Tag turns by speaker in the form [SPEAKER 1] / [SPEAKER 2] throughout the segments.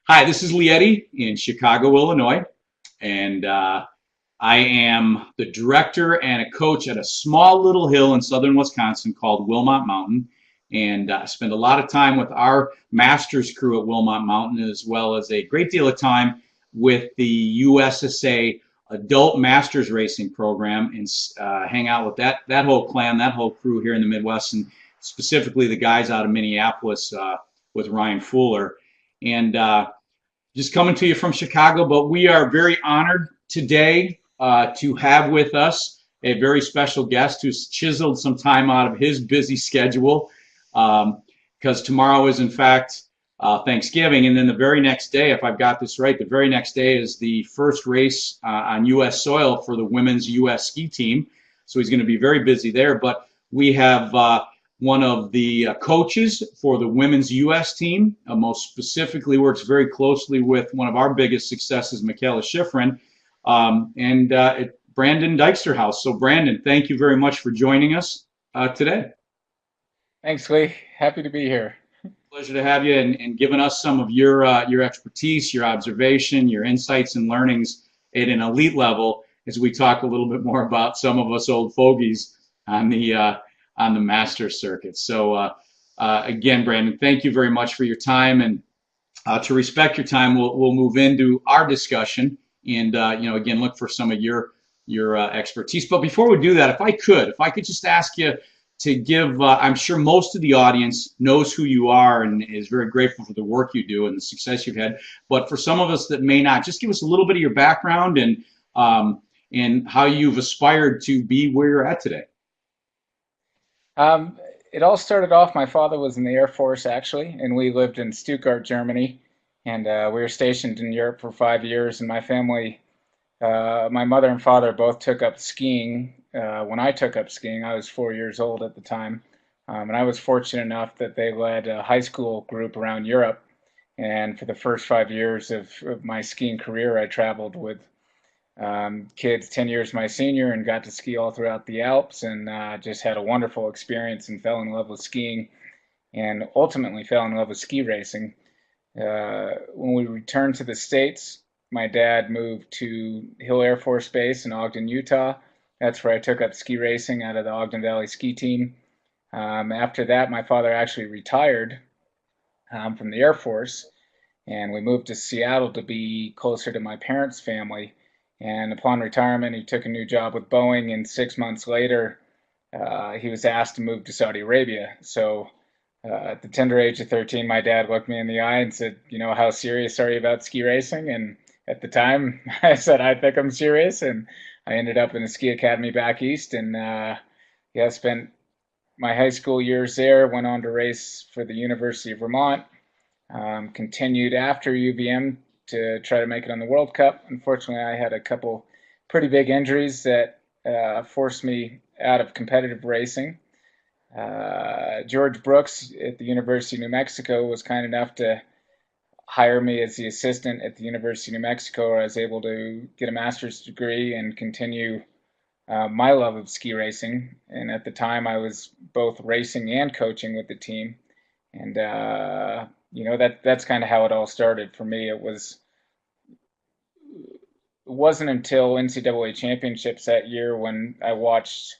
[SPEAKER 1] Hi, this is Lietti in Chicago, Illinois, and I am the director and a coach at a small little hill in southern Wisconsin called Wilmot Mountain. And I spend a lot of time with our masters crew at Wilmot Mountain, as well as a great deal of time with the USSA Adult Masters Racing Program, and hang out with that whole clan, that whole crew here in the Midwest, and specifically the guys out of Minneapolis with Ryan Fuller. And just coming to you from Chicago, but we are very honored today to have with us a very special guest who's chiseled some time out of his busy schedule, because tomorrow is in fact Thanksgiving, and then the very next day, if I've got this right, the very next day is the first race on U.S. soil for the women's U.S. ski team. So he's going to be very busy there. But we have one of the coaches for the women's U.S. team, most specifically works very closely with one of our biggest successes, Michaela Schifrin, and Brandon Dyksterhouse. So Brandon, thank you very much for joining us today.
[SPEAKER 2] Thanks, Lee. Happy to be here.
[SPEAKER 1] Pleasure to have you, and giving us some of your expertise, your observation, your insights and learnings at an elite level as we talk a little bit more about some of us old fogies on the master circuit. So again, Brandon, thank you very much for your time, and to respect your time, we'll move into our discussion, and again, look for some of your expertise. But before we do that, if I could just ask you to give, I'm sure most of the audience knows who you are and is very grateful for the work you do and the success you've had. But for some of us that may not, just give us a little bit of your background and how you've aspired to be where you're at today.
[SPEAKER 2] It all started off, my father was in the Air Force actually, and we lived in Stuttgart, Germany, and we were stationed in Europe for 5 years, and my family, my mother and father both took up skiing. When I took up skiing, I was 4 years old at the time, and I was fortunate enough that they led a high school group around Europe, and for the first 5 years of my skiing career, I traveled with kids 10 years my senior and got to ski all throughout the Alps, and just had a wonderful experience and fell in love with skiing, and ultimately fell in love with ski racing. When we returned to the States, my dad moved to Hill Air Force Base in Ogden, Utah. That's where I took up ski racing out of the Ogden Valley ski team. After that, my father actually retired from the Air Force, and we moved to Seattle to be closer to my parents' family. And upon retirement, he took a new job with Boeing, and 6 months later, he was asked to move to Saudi Arabia. So at the tender age of 13, my dad looked me in the eye and said, how serious are you about ski racing? And at the time, I said, I think I'm serious. And I ended up in a ski academy back east, and yeah, spent my high school years there, went on to race for the University of Vermont, continued after UVM to try to make it on the World Cup. Unfortunately, I had a couple pretty big injuries that forced me out of competitive racing. George Brooks at the University of New Mexico was kind enough to hire me as the assistant at the University of New Mexico, where I was able to get a master's degree and continue my love of ski racing. And at the time, I was both racing and coaching with the team. And that's kind of how it all started for me. It wasn't until NCAA championships that year when I watched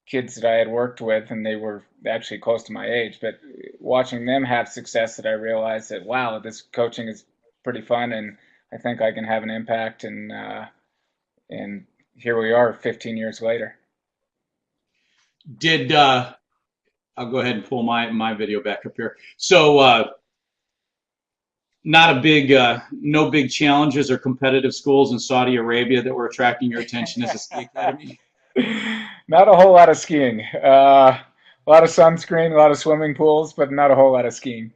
[SPEAKER 2] kids that I had worked with, and they were actually close to my age, but watching them have success, that I realized that, wow, this coaching is pretty fun, and I think I can have an impact. And here we are 15 years later.
[SPEAKER 1] Did I'll go ahead and pull my video back up here. So not a big, no big challenges or competitive schools in Saudi Arabia that were attracting your attention as a ski academy?
[SPEAKER 2] Not a whole lot of skiing. A lot of sunscreen, a lot of swimming pools, but not a whole lot of skiing.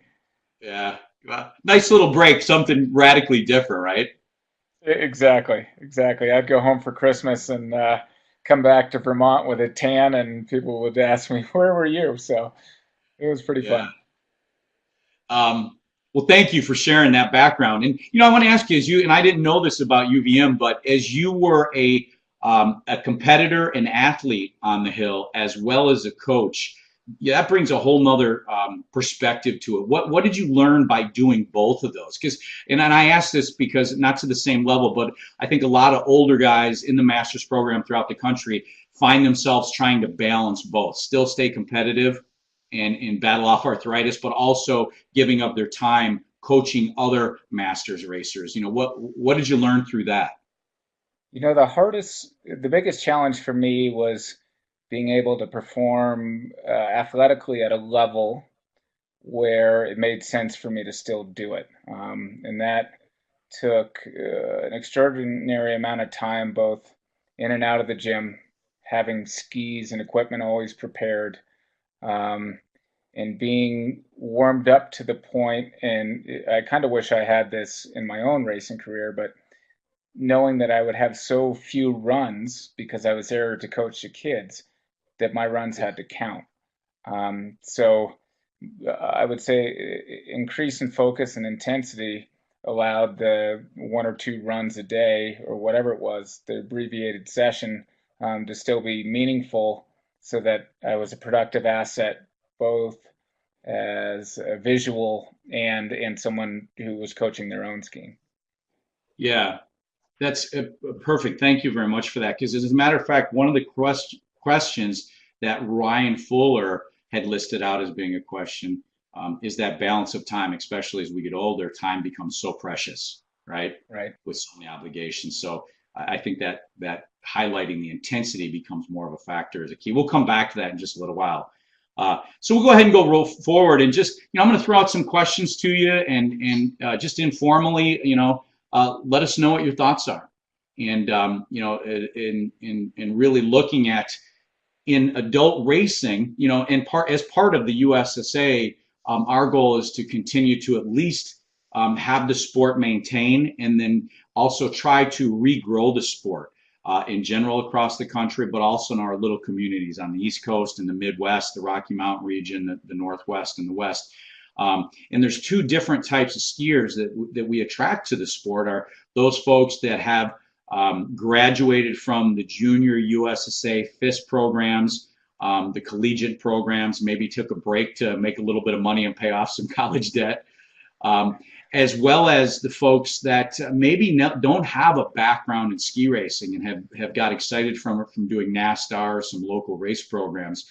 [SPEAKER 1] Yeah, well, nice little break, something radically different, right?
[SPEAKER 2] Exactly, exactly. I'd go home for Christmas and come back to Vermont with a tan, and people would ask me, "Where were you?" So it was pretty
[SPEAKER 1] Yeah.
[SPEAKER 2] fun.
[SPEAKER 1] Well, thank you for sharing that background. And I want to ask you, as you, and I didn't know this about UVM, but as you were a competitor and athlete on the hill as well as a coach, yeah, that brings a whole nother perspective to it. What did you learn by doing both of those? Because and I ask this because not to the same level, but I think a lot of older guys in the master's program throughout the country find themselves trying to balance both, still stay competitive and battle off arthritis, but also giving up their time coaching other masters racers. What did you learn through that?
[SPEAKER 2] The biggest challenge for me was being able to perform athletically at a level where it made sense for me to still do it. And that took an extraordinary amount of time, both in and out of the gym, having skis and equipment always prepared, um, and being warmed up to the point. And I kind of wish I had this in my own racing career, but knowing that I would have so few runs because I was there to coach the kids, that my runs had to count. So I would say increase in focus and intensity allowed the one or two runs a day or whatever it was, the abbreviated session, to still be meaningful so that I was a productive asset both as a visual and someone who was coaching their own skiing.
[SPEAKER 1] Yeah, that's perfect. Thank you very much for that. Because as a matter of fact, one of the questions that Ryan Fuller had listed out as being a question is that balance of time, especially as we get older, time becomes so precious, right?
[SPEAKER 2] Right.
[SPEAKER 1] With so many obligations. So I think that highlighting the intensity becomes more of a factor as a key. We'll come back to that in just a little while. So we'll go ahead and go roll forward and just, I'm going to throw out some questions to you and just informally, let us know what your thoughts are. And in really looking at in adult racing, and as part of the USSA, our goal is to continue to at least have the sport maintain and then also try to regrow the sport in general across the country, but also in our little communities on the East Coast and the Midwest, the Rocky Mountain region, the Northwest and the West. And there's two different types of skiers that we attract to the sport are those folks that have graduated from the junior USSA FIS programs, the collegiate programs, maybe took a break to make a little bit of money and pay off some college debt, as well as the folks that maybe don't have a background in ski racing and have got excited from it from doing NASTAR or some local race programs.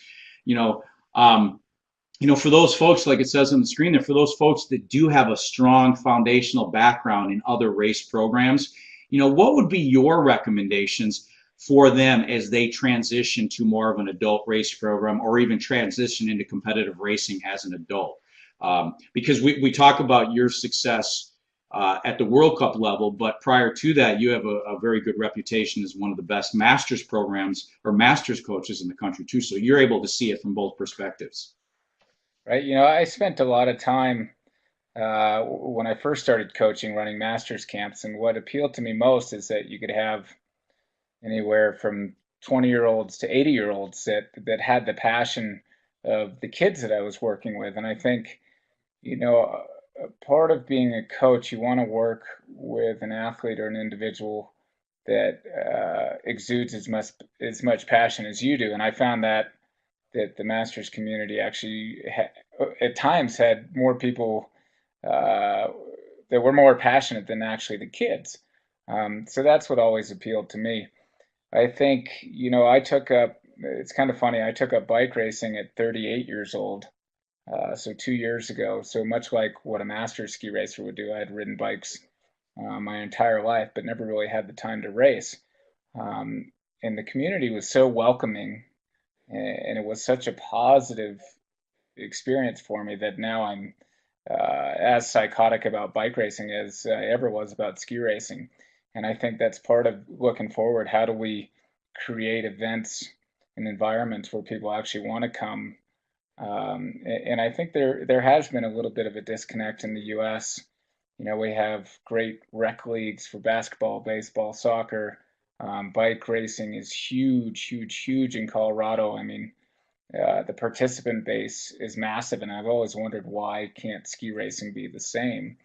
[SPEAKER 1] You know, um, for those folks, like it says on the screen there, for those folks that do have a strong foundational background in other race programs, what would be your recommendations for them as they transition to more of an adult race program or even transition into competitive racing as an adult? Because we talk about your success at the World Cup level, but prior to that, you have a very good reputation as one of the best masters programs or masters coaches in the country too. So you're able to see it from both perspectives.
[SPEAKER 2] Right. I spent a lot of time when I first started coaching, running masters camps, and what appealed to me most is that you could have anywhere from 20-year-olds to 80-year-olds that had the passion of the kids that I was working with. And I think, a part of being a coach, you want to work with an athlete or an individual that exudes as much passion as you do. And I found that the masters community actually at times had more people uh, that were more passionate than actually the kids. So that's what always appealed to me. I think, it's kind of funny, I took up bike racing at 38 years old, so 2 years ago. So much like what a master ski racer would do, I had ridden bikes my entire life, but never really had the time to race. And the community was so welcoming, and it was such a positive experience for me that now I'm as psychotic about bike racing as I ever was about ski racing. And I think that's part of looking forward. How do we create events and environments where people actually want to come? And I think there has been a little bit of a disconnect in the U.S. We have great rec leagues for basketball, baseball, soccer. Bike racing is huge, huge, huge in Colorado. I mean, the participant base is massive, and I've always wondered why can't ski racing be the same.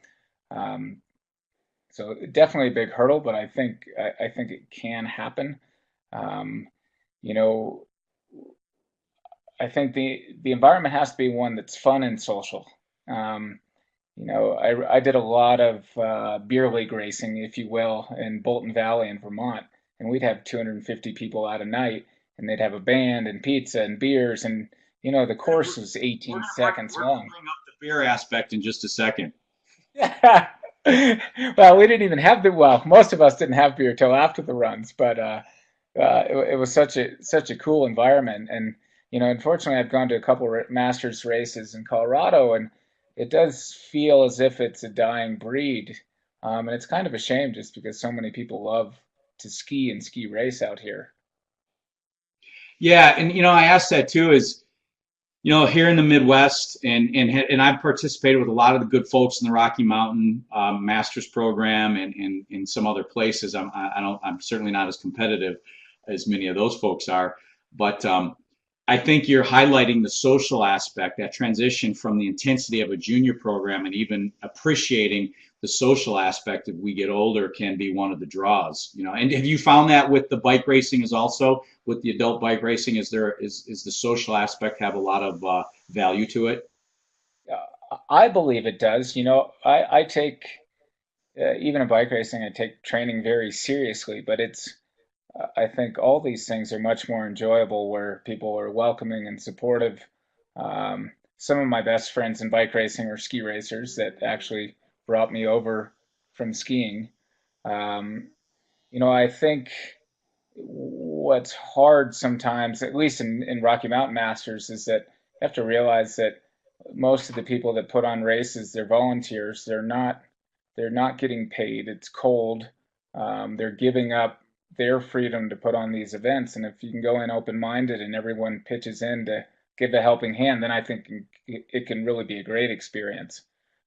[SPEAKER 2] Um, so definitely a big hurdle, but I think it can happen. Um, you know, I think the environment has to be one that's fun and social. Um, I did a lot of beer league racing, if you will, in Bolton Valley in Vermont, and we'd have 250 people out a night, and they'd have a band and pizza and beers, and the
[SPEAKER 1] We're,
[SPEAKER 2] course was 18 seconds
[SPEAKER 1] we're going to
[SPEAKER 2] long.
[SPEAKER 1] bring up the beer aspect in just a second.
[SPEAKER 2] Well, we didn't even have well, most of us didn't have beer till after the runs, but it was such a cool environment. And unfortunately, I've gone to a couple Masters races in Colorado, and it does feel as if it's a dying breed. And it's kind of a shame just because so many people love to ski and ski race out here.
[SPEAKER 1] Yeah, and I asked that too. Is here in the Midwest, and I've participated with a lot of the good folks in the Rocky Mountain Masters program and in some other places. I'm certainly not as competitive as many of those folks are, but I think you're highlighting the social aspect, that transition from the intensity of a junior program and even appreciating the social aspect as we get older can be one of the draws. And have you found that with the bike racing is also with the adult bike racing? Is the social aspect have a lot of value to it?
[SPEAKER 2] I believe it does. I take even in bike racing, I take training very seriously, but I think all these things are much more enjoyable where people are welcoming and supportive. Some of my best friends in bike racing are ski racers that actually brought me over from skiing. Um, I think what's hard sometimes, at least in Rocky Mountain Masters, is that you have to realize that most of the people that put on races, they're volunteers. They're not getting paid. It's cold. They're giving up their freedom to put on these events. And if you can go in open-minded and everyone pitches in to give a helping hand, then I think it can really be a great experience.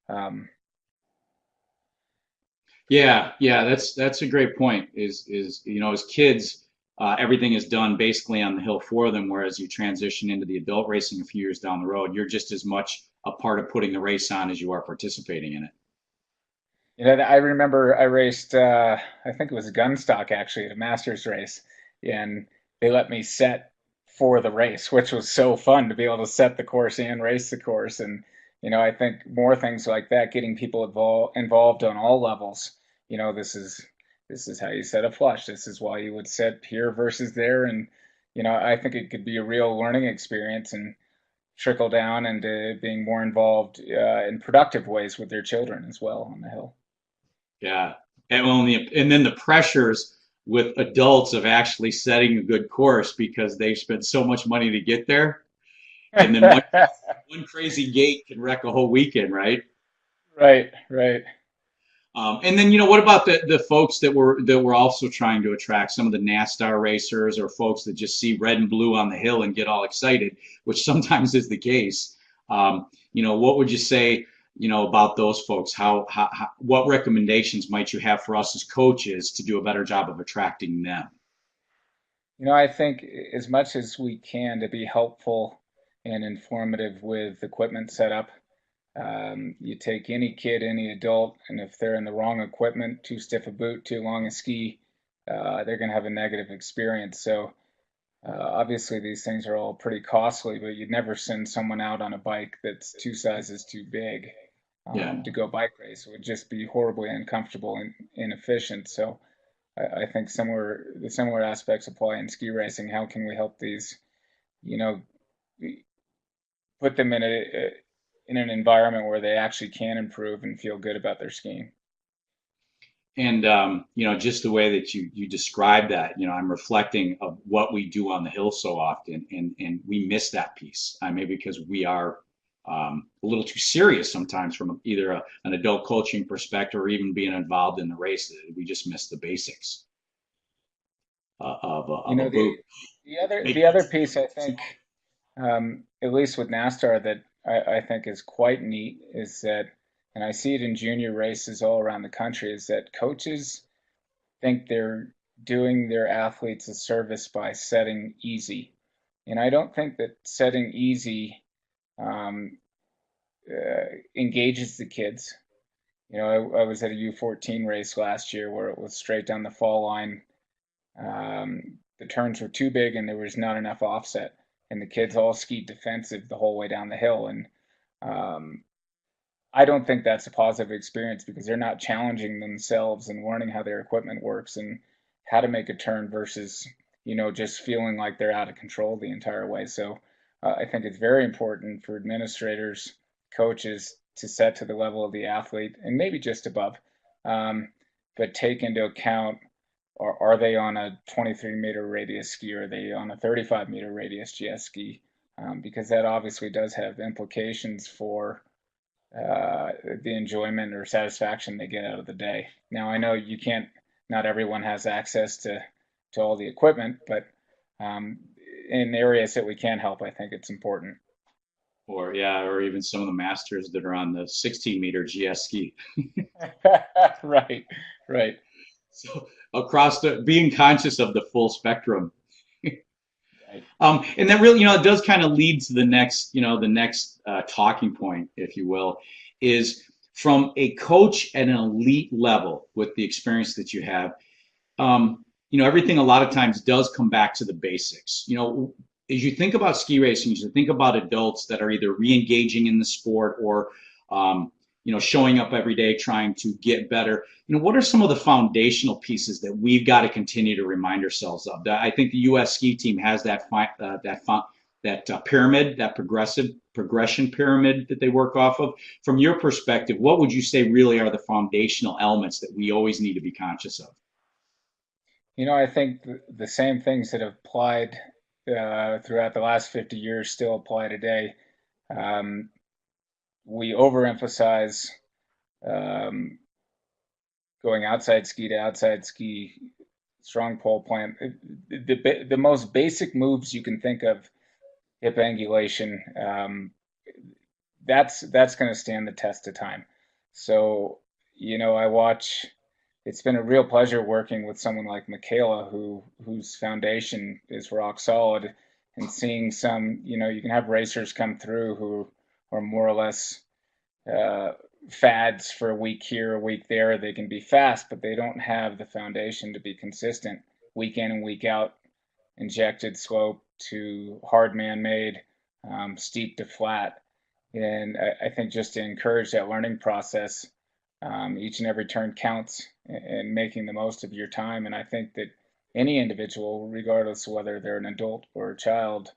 [SPEAKER 2] Um,
[SPEAKER 1] Yeah, yeah, that's a great point. Is as kids, everything is done basically on the hill for them, whereas you transition into the adult racing a few years down the road, you're just as much a part of putting the race on as you are participating in it.
[SPEAKER 2] I remember I raced, I think it was Gunstock actually, at a Masters race, and they let me set for the race, which was so fun to be able to set the course and race the course. And, I think more things like that, getting people involved on all levels. This is how you set a flush. This is why you would set here versus there. And, I think it could be a real learning experience and trickle down into being more involved in productive ways with their children as well on the hill.
[SPEAKER 1] Yeah, and then the pressures with adults of actually setting a good course because they've spent so much money to get there, and then one crazy gate can wreck a whole weekend, right?
[SPEAKER 2] Right, right.
[SPEAKER 1] And then what about the folks that were also trying to attract some of the NASCAR racers or folks that just see red and blue on the hill and get all excited, which sometimes is the case. What would you say, about those folks? What recommendations might you have for us as coaches to do a better job of attracting them?
[SPEAKER 2] I think as much as we can to be helpful and informative with equipment setup. You take any kid, any adult, and if they're in the wrong equipment, too stiff a boot, too long a ski, they're going to have a negative experience. So obviously these things are all pretty costly, but you'd never send someone out on a bike that's two sizes too big
[SPEAKER 1] Yeah.
[SPEAKER 2] to go bike race. It would just be horribly uncomfortable and inefficient. So I think the similar aspects apply in ski racing. How can we help these, you know, put them in an environment where they actually can improve and feel good about their skiing?
[SPEAKER 1] And just the way that you describe that, I'm reflecting of what we do on the hill so often, and we miss that piece. Maybe because we are a little too serious sometimes from either an adult coaching perspective or even being involved in the race. We just miss the basics
[SPEAKER 2] You
[SPEAKER 1] of a
[SPEAKER 2] know,
[SPEAKER 1] boot.
[SPEAKER 2] the other piece I think, at least with NASCAR, that I think is quite neat is that, and I see it in junior races all around the country, is that coaches think they're doing their athletes a service by setting easy. And I don't think that setting easy um, engages the kids. I was at a U14 race last year where it was straight down the fall line. The turns were too big and there was not enough offset. and the kids all skied defensive the whole way down the hill. And um, I don't think that's a positive experience because they're not challenging themselves and learning how their equipment works and how to make a turn versus, just feeling like they're out of control the entire way. So I think it's very important for administrators, coaches to set to the level of the athlete and maybe just above, um, but take into account, are they on a 23-meter radius ski or are they on a 35-meter radius GS ski? Because that obviously does have implications for the enjoyment or satisfaction they get out of the day. Now, I know not everyone has access to all the equipment, but um, in areas that we can help, I think it's important.
[SPEAKER 1] Or yeah, or even some of the masters that are on the 16-meter GS ski.
[SPEAKER 2] Right, right,
[SPEAKER 1] So across the being conscious of the full spectrum.
[SPEAKER 2] right.
[SPEAKER 1] And that really, it does kind of lead to the next talking point, if you will, is from a coach at an elite level with the experience that you have. Everything a lot of times does come back to the basics. As you think about ski racing, as you think about adults that are either re-engaging in the sport or, showing up every day trying to get better. What are some of the foundational pieces that we've got to continue to remind ourselves of? I think the U.S. ski team has that pyramid, that progression pyramid that they work off of. From your perspective, what would you say really are the foundational elements that we always need to be conscious of?
[SPEAKER 2] I think the same things that have applied throughout the last 50 years still apply today. Um, we overemphasize um, going outside ski, strong pole plant. The most basic moves you can think of, hip angulation, that's going to stand the test of time. So, I watch. It's been a real pleasure working with someone like Michaela, whose foundation is rock solid, and seeing some. You can have racers come through who are more or less uh, fads for a week here, a week there. They can be fast, but they don't have the foundation to be consistent week in and week out, injected slope to hard man made, steep to flat. And I think just to encourage that learning process, each and every turn counts and making the most of your time. And I think that any individual, regardless of whether they're an adult or a child,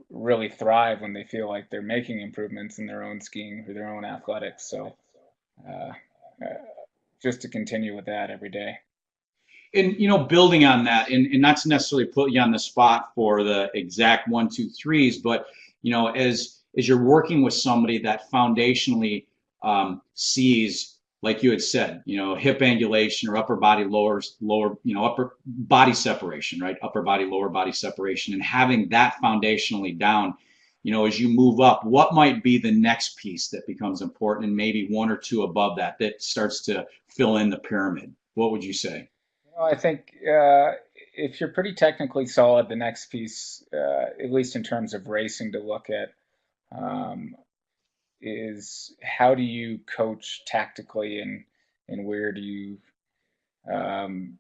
[SPEAKER 2] really thrive when they feel like they're making improvements in their own skiing or their own athletics. So uh, uh, just to continue with that every day.
[SPEAKER 1] And building on that, and not to necessarily put you on the spot for the exact one, two, threes, but as you're working with somebody that foundationally sees, like you had said, hip angulation or upper body separation, right? Upper body, lower body separation, and having that foundationally down. As you move up, what might be the next piece that becomes important, and maybe one or two above that starts to fill in the pyramid? What would you say?
[SPEAKER 2] I think if you're pretty technically solid, the next piece, at least in terms of racing to look at, um, is how do you coach tactically and where do you, um,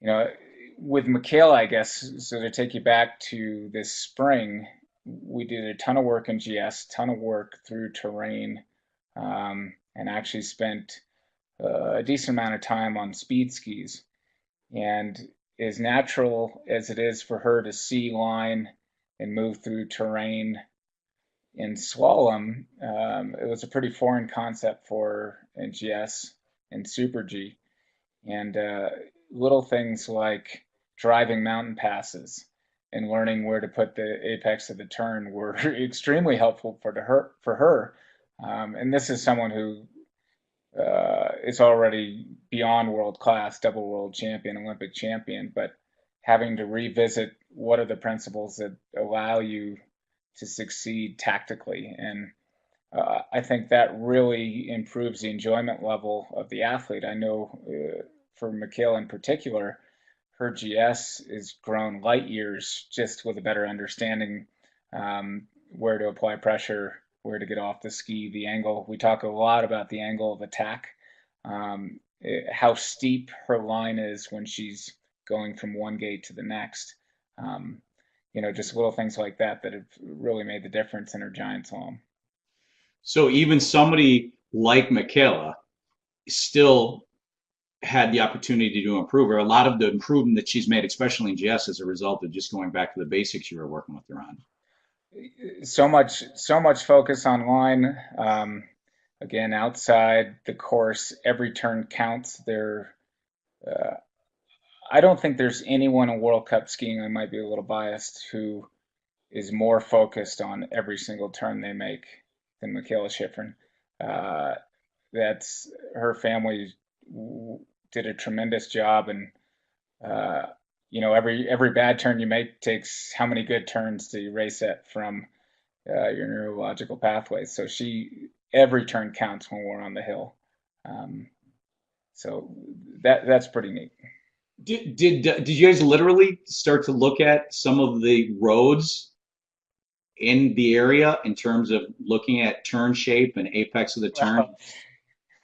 [SPEAKER 2] you know, with Michaela, I guess, so to take you back to this spring, we did a ton of work in GS, ton of work through terrain, and actually spent a decent amount of time on speed skis. And as natural as it is for her to see line and move through terrain in slalom, it was a pretty foreign concept for her in GS and Super G. And little things like driving mountain passes and learning where to put the apex of the turn were extremely helpful for her. And this is someone who is already beyond world class, double world champion, Olympic champion, but having to revisit what are the principles that allow you to succeed tactically. And I think that really improves the enjoyment level of the athlete. I know for Mikhail in particular, her GS is grown light years just with a better understanding where to apply pressure, where to get off the ski, the angle. We talk a lot about the angle of attack, how steep her line is when she's going from one gate to the next. Um, just little things like that that have really made the difference in her giant slalom.
[SPEAKER 1] So even somebody like Michaela still had the opportunity to improve, or a lot of the improvement that she's made, especially in GS, as a result of just going back to the basics you were working with her on.
[SPEAKER 2] So much focus online. Again, outside the course, every turn counts. Uh, I don't think there's anyone in World Cup skiing, I might be a little biased, who is more focused on every single turn they make than Michaela Schifrin. Uh, that's her family did a tremendous job, and uh, every bad turn you make takes how many good turns to erase it from your neurological pathways. So every turn counts when we're on the hill. Um, so that's pretty neat.
[SPEAKER 1] Did you guys literally start to look at some of the roads in the area in terms of looking at turn shape and apex of the turn?
[SPEAKER 2] Well,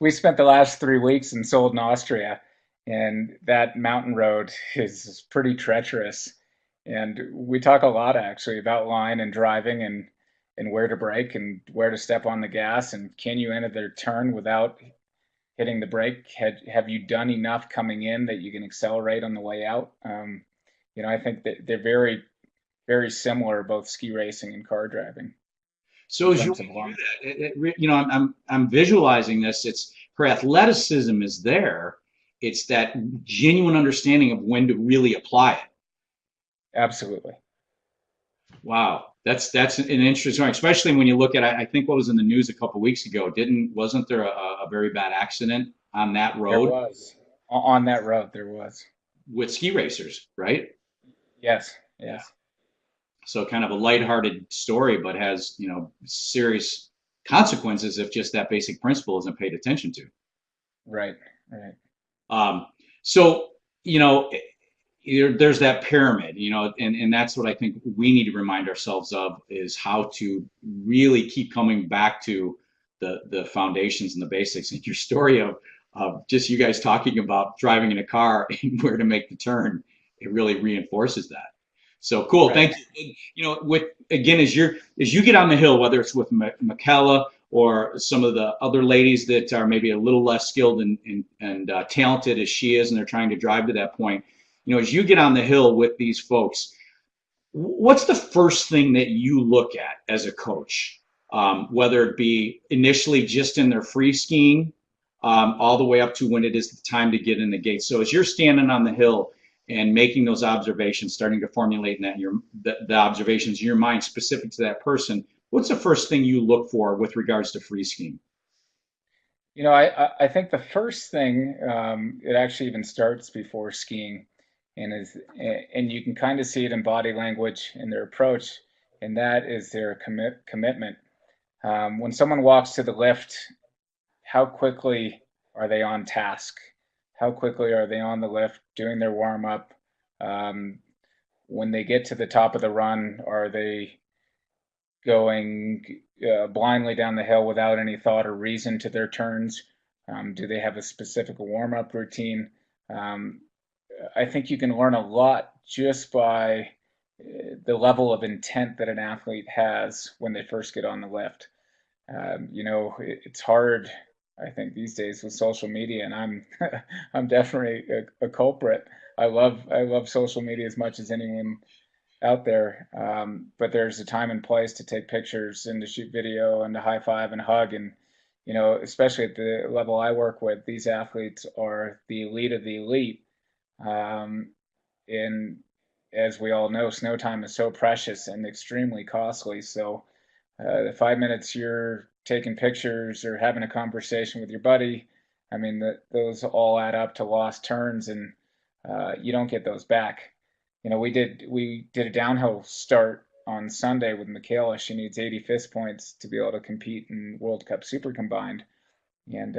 [SPEAKER 2] we spent the last 3 weeks in Solden, Austria, and that mountain road is pretty treacherous. And we talk a lot actually about line and driving and where to brake and where to step on the gas and can you enter their turn without hitting the brake? Have you done enough coming in that you can accelerate on the way out? I think that they're very, very similar, both ski racing and car driving
[SPEAKER 1] So
[SPEAKER 2] in
[SPEAKER 1] as you
[SPEAKER 2] terms of
[SPEAKER 1] went through
[SPEAKER 2] long.
[SPEAKER 1] that, I'm visualizing this. It's her athleticism is there. It's that genuine understanding of when to really apply it.
[SPEAKER 2] Absolutely.
[SPEAKER 1] Wow, that's an interesting one, especially when you look at I think what was in the news a couple weeks ago. Didn't wasn't there a very bad accident on that
[SPEAKER 2] There
[SPEAKER 1] road
[SPEAKER 2] was. On that road, there was.
[SPEAKER 1] with ski racers, right?
[SPEAKER 2] Yes,
[SPEAKER 1] Yeah.
[SPEAKER 2] yes.
[SPEAKER 1] So kind of a lighthearted story, but has serious consequences if just that basic principle isn't paid attention to.
[SPEAKER 2] Right, right.
[SPEAKER 1] Um, so you know, there's that pyramid, and that's what I think we need to remind ourselves of is how to really keep coming back to the foundations and the basics. And your story of just you guys talking about driving in a car and where to make the turn, it really reinforces that. So cool,
[SPEAKER 2] Right.
[SPEAKER 1] thank you. With again as you get on the hill, whether it's with Michaela or some of the other ladies that are maybe a little less skilled and talented as she is, and they're trying to drive to that point. As you get on the hill with these folks, what's the first thing that you look at as a coach? Whether it be initially just in their free skiing, all the way up to when it is the time to get in the gate. So as you're standing on the hill and making those observations, starting to formulate the observations in your mind specific to that person, what's the first thing you look for with regards to free skiing?
[SPEAKER 2] I think the first thing, it actually even starts before skiing, and you can kind of see it in body language and their approach, and that is their commitment. When someone walks to the lift, how quickly are they on task? How quickly are they on the lift doing their warm up? Um, when they get to the top of the run, are they going blindly down the hill without any thought or reason to their turns? Do they have a specific warm up routine? Um, I think you can learn a lot just by the level of intent that an athlete has when they first get on the lift. It's hard, I think, these days with social media, and I'm definitely a culprit. I love social media as much as anyone out there. But there's a time and place to take pictures and to shoot video and to high five and hug. And, especially at the level I work with, these athletes are the elite of the elite. Um, and as we all know, snow time is so precious and extremely costly. So the 5 minutes you're taking pictures or having a conversation with your buddy, I mean, those all add up to lost turns, and you don't get those back. We did a downhill start on Sunday with Michaela. She needs 80 FIS points to be able to compete in World Cup Super Combined. And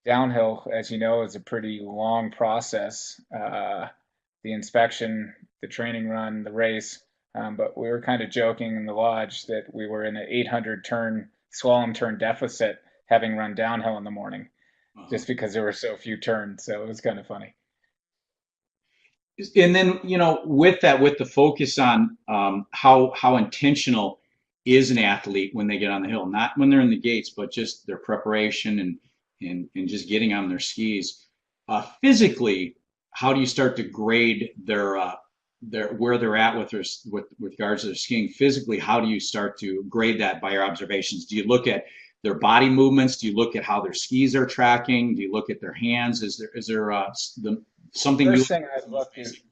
[SPEAKER 2] downhill, as you know, is a pretty long process. The inspection, the training run, the race. But we were kind of joking in the lodge that we were in an 800 turn slalom turn deficit having run downhill in the morning
[SPEAKER 1] Uh-huh.
[SPEAKER 2] just because there were so few turns. So it was kind of funny.
[SPEAKER 1] And then, with that, with the focus on how intentional is an athlete when they get on the hill, not when they're in the gates, but just their preparation and just getting on their skis. Physically, how do you start to grade their where they're at with regards to their skiing? Physically, how do you start to grade that by your observations? Do you look at their body movements? Do you look at how their skis are tracking? Do you look at their hands? Is there something you
[SPEAKER 2] First
[SPEAKER 1] look
[SPEAKER 2] thing
[SPEAKER 1] at
[SPEAKER 2] I'd
[SPEAKER 1] that's most
[SPEAKER 2] look is,
[SPEAKER 1] basic?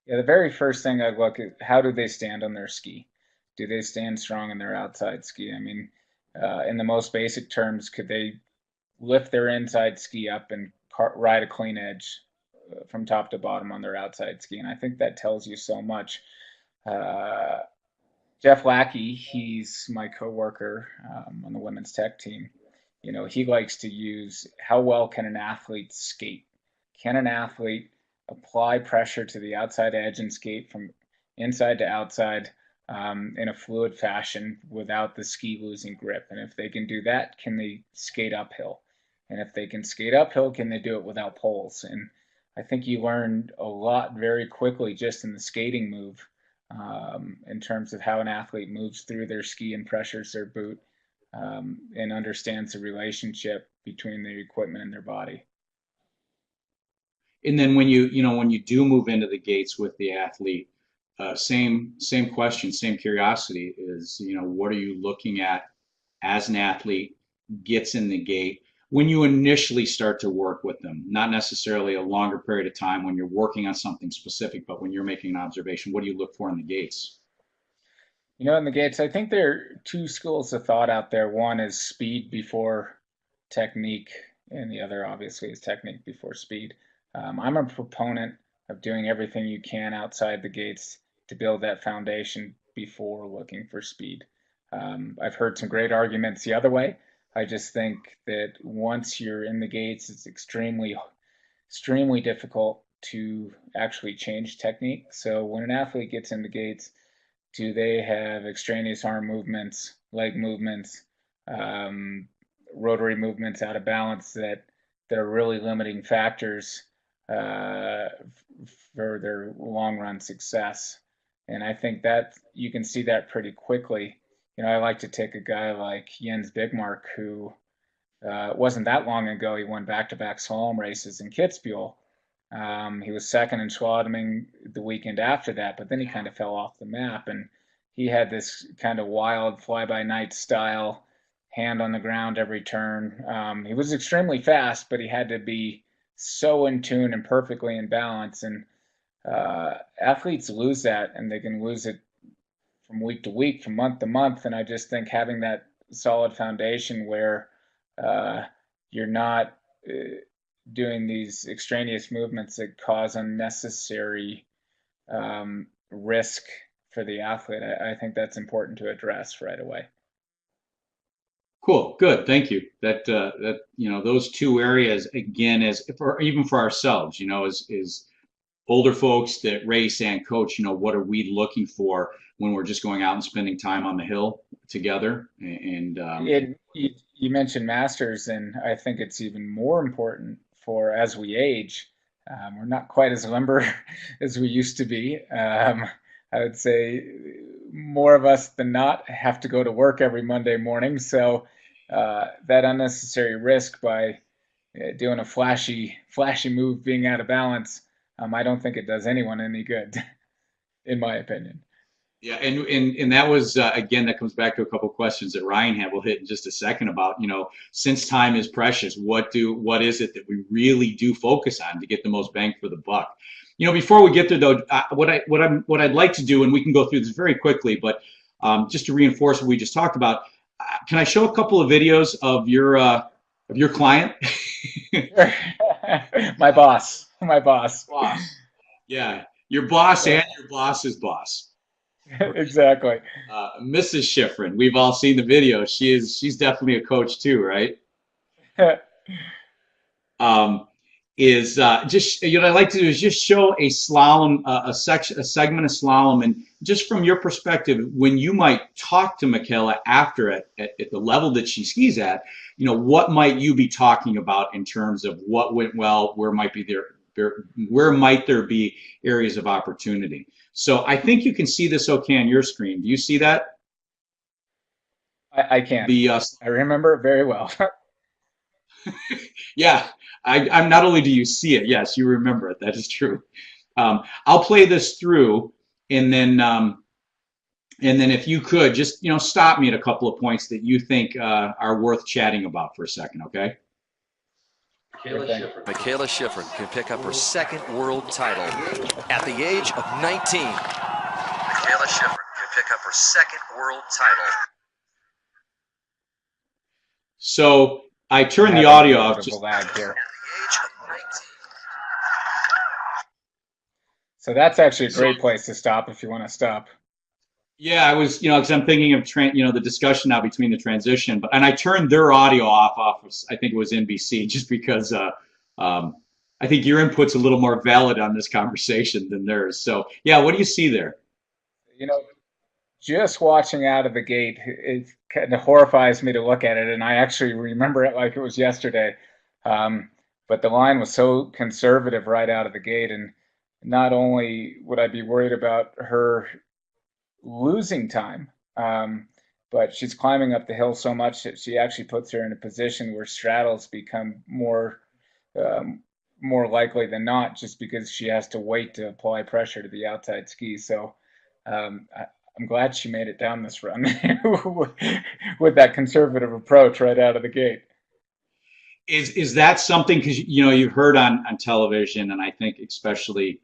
[SPEAKER 2] yeah, the very first thing I'd look at, how do they stand on their ski? Do they stand strong in their outside ski? I mean, in the most basic terms, could they lift their inside ski up and ride a clean edge from top to bottom on their outside ski? And I think that tells you so much. Uh, Jeff Lackey, he's my coworker on the women's tech team. You know, he likes to use how well can an athlete skate? Can an athlete apply pressure to the outside edge and skate from inside to outside in a fluid fashion without the ski losing grip? And if they can do that, can they skate uphill? And if they can skate uphill, can they do it without poles? And I think you learned a lot very quickly just in the skating move in terms of how an athlete moves through their ski and pressures their boot and understands the relationship between the equipment and their body.
[SPEAKER 1] And then when you do move into the gates with the athlete, same question, same curiosity is, what are you looking at as an athlete gets in the gate when you initially start to work with them? Not necessarily a longer period of time when you're working on something specific, but when you're making an observation, what do you look for in the gates?
[SPEAKER 2] You know, in the gates, I think there are two schools of thought out there. One is speed before technique, and the other obviously is technique before speed. I'm a proponent of doing everything you can outside the gates to build that foundation before looking for speed. I've heard some great arguments the other way. I just think that once you're in the gates, it's extremely difficult to actually change technique. So when an athlete gets in the gates, do they have extraneous arm movements, leg movements, um, rotary movements out of balance that are really limiting factors uh, for their long run success? And I think that you can see that pretty quickly. You know, I like to take a guy like Jens Bigmark, who it wasn't that long ago he won back-to-back slalom races in Kitzbühel. He was second in Schladming the weekend after that, but then he kind of fell off the map, and he had this kind of wild fly-by-night style, hand on the ground every turn. He was extremely fast, but he had to be so in tune and perfectly in balance. And athletes lose that, and they can lose it from week to week, from month to month. And I just think having that solid foundation where uh, you're not doing these extraneous movements that cause unnecessary risk for the athlete, I think that's important to address right away.
[SPEAKER 1] Cool, good, thank you. That those two areas again, as for even for ourselves, is older folks that race and coach, what are we looking for when we're just going out and spending time on the hill together?
[SPEAKER 2] You mentioned masters, and I think it's even more important for as we age. We're not quite as limber as we used to be. I would say more of us than not have to go to work every Monday morning, so that unnecessary risk by doing a flashy move, being out of balance, I don't think it does anyone any good, in my opinion.
[SPEAKER 1] Yeah, and that was again, that comes back to a couple questions that Ryan had. We'll hit in just a second about, since time is precious, what is it that we really do focus on to get the most bang for the buck? Before we get there though, what I'd like to do, and we can go through this very quickly, but just to reinforce what we just talked about, can I show a couple of videos of your client?
[SPEAKER 2] My boss.
[SPEAKER 1] Boss. Yeah, your boss and your boss's boss.
[SPEAKER 2] Exactly.
[SPEAKER 1] Mrs. Schifrin, we've all seen the video. She's definitely a coach too, right? Um, is just what I like to do is just show a slalom, a segment of slalom, and just from your perspective, when you might talk to Michaela after at the level that she skis at, what might you be talking about in terms of what went well, where might be there where might there be areas of opportunity. So I think you can see this okay on your screen. Do you see that?
[SPEAKER 2] I can.
[SPEAKER 1] The
[SPEAKER 2] I remember it very well.
[SPEAKER 1] Yeah, I'm not only do you see it, yes, you remember it. That is true. I'll play this through, and then if you could just stop me at a couple of points that you think are worth chatting about for a second, okay?
[SPEAKER 3] Michaela Schifrin can pick up her second world title at the age of 19. Michaela Schifrin can pick up her second world title.
[SPEAKER 1] So I turned the audio off.
[SPEAKER 2] Just lag here. So that's actually a great place to stop if you want to stop.
[SPEAKER 1] Yeah, I was, because I'm thinking of the discussion now between the transition, and I turned their audio off of, I think it was NBC, just because I think your input's a little more valid on this conversation than theirs. So yeah, what do you see there?
[SPEAKER 2] Just watching out of the gate, it kind of horrifies me to look at it, and I actually remember it like it was yesterday. But the line was so conservative right out of the gate, and not only would I be worried about her losing time, but she's climbing up the hill so much that she actually puts her in a position where straddles become um, more likely than not, just because she has to wait to apply pressure to the outside ski. So I'm glad she made it down this run with that conservative approach right out of the gate.
[SPEAKER 1] Is that something, because you've heard on television, and I think especially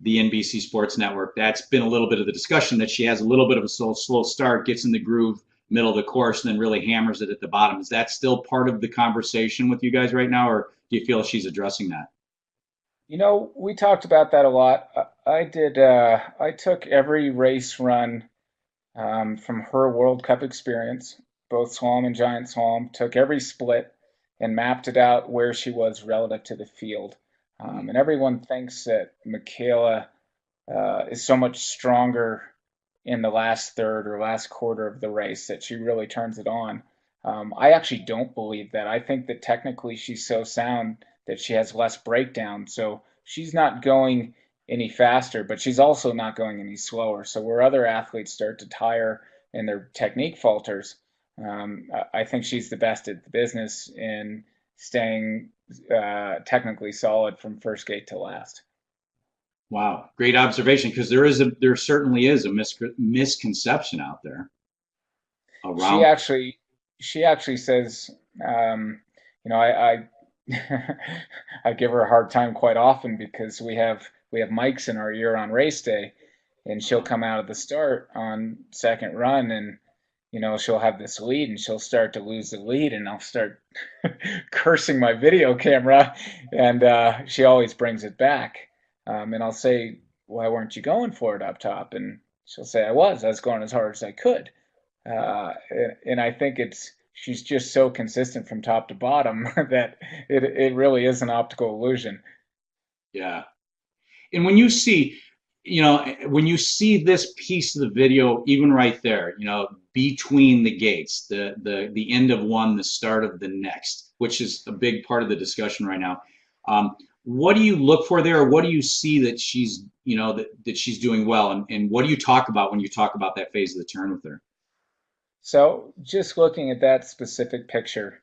[SPEAKER 1] the NBC Sports Network, that's been a little bit of the discussion, that she has a little bit of a slow start, gets in the groove, middle of the course, and then really hammers it at the bottom. Is that still part of the conversation with you guys right now, or do you feel she's addressing that?
[SPEAKER 2] We talked about that a lot. I did. I took every race run from her World Cup experience, both slalom and giant slalom, took every split and mapped it out where she was relative to the field. And everyone thinks that Michaela is so much stronger in the last third or last quarter of the race that she really turns it on. I actually don't believe that. I think that technically she's so sound that she has less breakdown. So she's not going any faster, but she's also not going any slower. So where other athletes start to tire and their technique falters, I think she's the best at the business in staying technically solid from first gate to last.
[SPEAKER 1] Wow, great observation, because there certainly is a misconception out there
[SPEAKER 2] She
[SPEAKER 1] around.
[SPEAKER 2] actually she actually says, I I give her a hard time quite often because we have mics in our ear on race day, and she'll come out of the start on second run, and she'll have this lead, and she'll start to lose the lead, and I'll start cursing my video camera, and she always brings it back. And I'll say, "Why weren't you going for it up top?" And she'll say, I was going as hard as I could." And I think she's just so consistent from top to bottom that it really is an optical illusion.
[SPEAKER 1] Yeah. And when you see this piece of the video, even right there, between the gates, the end of one, the start of the next, which is a big part of the discussion right now. What do you look for there? Or what do you see that that she's doing well, and what do you talk about when you talk about that phase of the turn with her?
[SPEAKER 2] So just looking at that specific picture,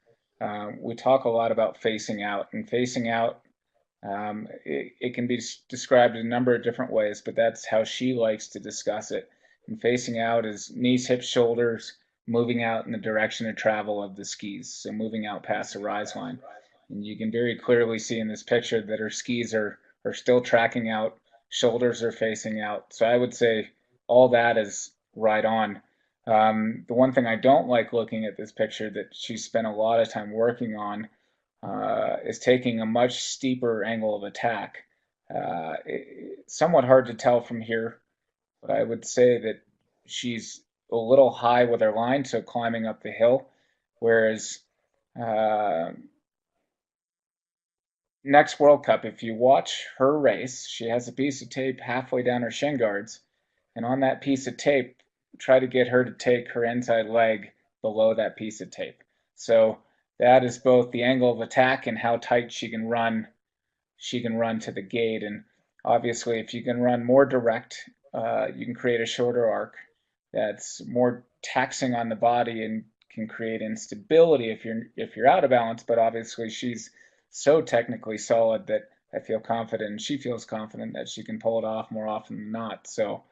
[SPEAKER 2] we talk a lot about facing out, and facing out, it can be described in a number of different ways, but that's how she likes to discuss it. And facing out is knees, hips, shoulders, moving out in the direction of travel of the skis, so moving out past the rise line. And you can very clearly see in this picture that her skis are still tracking out, shoulders are facing out. So I would say all that is right on. The one thing I don't like looking at this picture that she spent a lot of time working on is taking a much steeper angle of attack. Somewhat hard to tell from here, but I would say that she's a little high with her line, so climbing up the hill, whereas uh, next World Cup, if you watch her race, she has a piece of tape halfway down her shin guards, and on that piece of tape, try to get her to take her inside leg below that piece of tape. So that is both the angle of attack and how tight she can run she can run to the gate. And obviously, if you can run more direct, you can create a shorter arc that's more taxing on the body and can create instability if you're out of balance. But obviously, she's so technically solid that I feel confident, and she feels confident that she can pull it off more often than not. So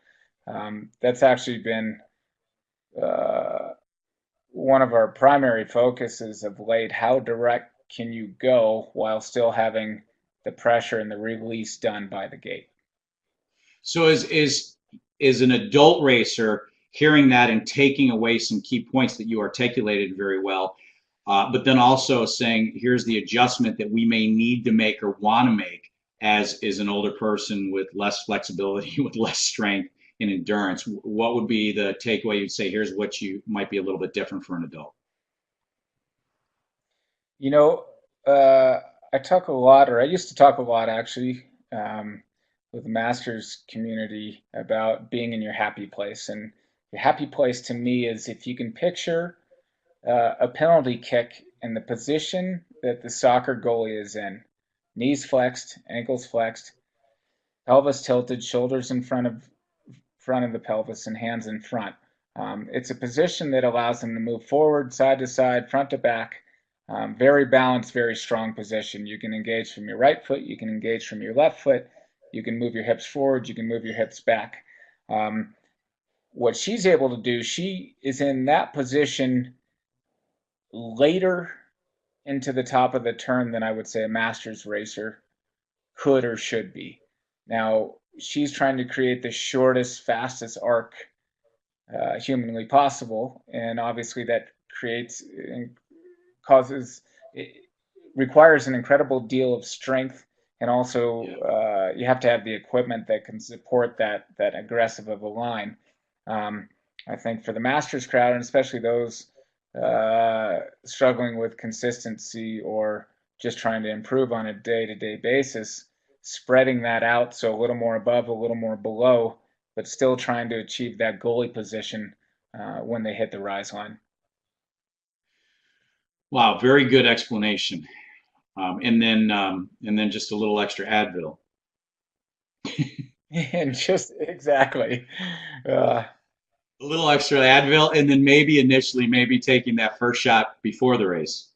[SPEAKER 2] that's actually been one of our primary focuses of late. How direct can you go while still having the pressure and the release done by the gate?
[SPEAKER 1] So is an adult racer hearing that and taking away some key points that you articulated very well, but then also saying, here's the adjustment that we may need to make or want to make as is an older person with less flexibility, with less strength and endurance. What would be the takeaway you'd say, here's what you might be a little bit different for an adult?
[SPEAKER 2] You know, I talk a lot, or I used to talk a lot actually, with the masters community about being in your happy place. And your happy place to me is if you can picture a penalty kick in the position that the soccer goalie is in, knees flexed, ankles flexed, pelvis tilted, shoulders in front of the pelvis, and hands in front. It's a position that allows them to move forward, side to side, front to back. Very balanced, very strong position. You can engage from your right foot, you can engage from your left foot, you can move your hips forward, you can move your hips back. What she's able to do, she is in that position later into the top of the turn than I would say a masters racer could or should be. Now, she's trying to create the shortest, fastest arc humanly possible, and obviously that creates and causes, it requires an incredible deal of strength, and also you have to have the equipment that can support that aggressive of a line. I think for the masters crowd, and especially those struggling with consistency or just trying to improve on a day-to-day basis, spreading that out so a little more above, a little more below, but still trying to achieve that goalie position when they hit the rise line.
[SPEAKER 1] Wow, very good explanation. And then just a little extra Advil.
[SPEAKER 2] And just exactly. Uh,
[SPEAKER 1] A little extra Advil, and then maybe initially maybe taking that first shot before the race.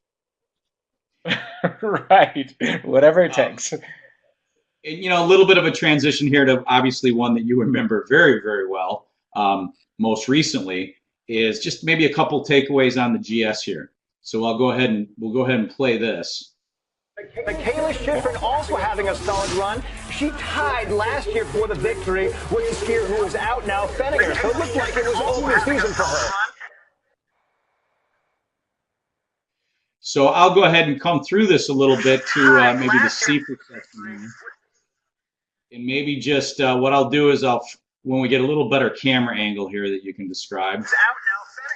[SPEAKER 2] right. Whatever it
[SPEAKER 1] Um,
[SPEAKER 2] takes.
[SPEAKER 1] and a little bit of a transition here to obviously one that you remember very, very well. Most recently is just maybe a couple takeaways on the GS here. So we'll go ahead and play this.
[SPEAKER 4] Michaela Schifrin also having a solid run. She tied last year for the victory with the skier who is out now, Fenninger. So it looked like it was open season for her.
[SPEAKER 1] So I'll go ahead and come through this a little bit to maybe the Seaford section here. And maybe just what I'll do is when we get a little better camera angle here that you can describe,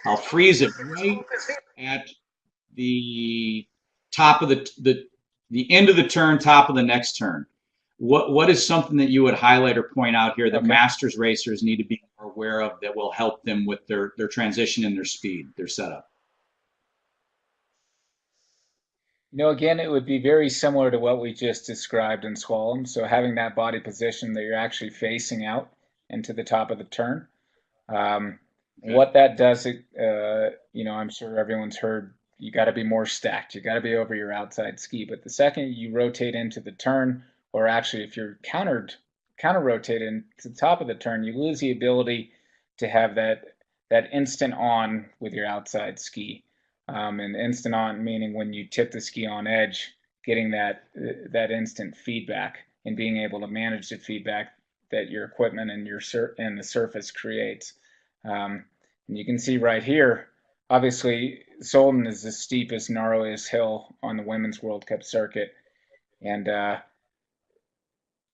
[SPEAKER 1] I'll freeze it right at the top of the end of the turn, top of the next turn. What is something that you would highlight or point out here that masters racers need to be more aware of that will help them with their transition and their speed, their setup?
[SPEAKER 2] Again, it would be very similar to what we just described in slalom. So having that body position that you're actually facing out into the top of the turn. What that does, I'm sure everyone's heard, you got to be more stacked. You got to be over your outside ski. But the second you rotate into the turn, or actually if you're counter rotated into the top of the turn, you lose the ability to have that instant on with your outside ski. And instant on meaning when you tip the ski on edge, getting that instant feedback and being able to manage the feedback that your equipment and the surface creates. And you can see right here, obviously Solden is the steepest, gnarliest hill on the Women's World Cup circuit, and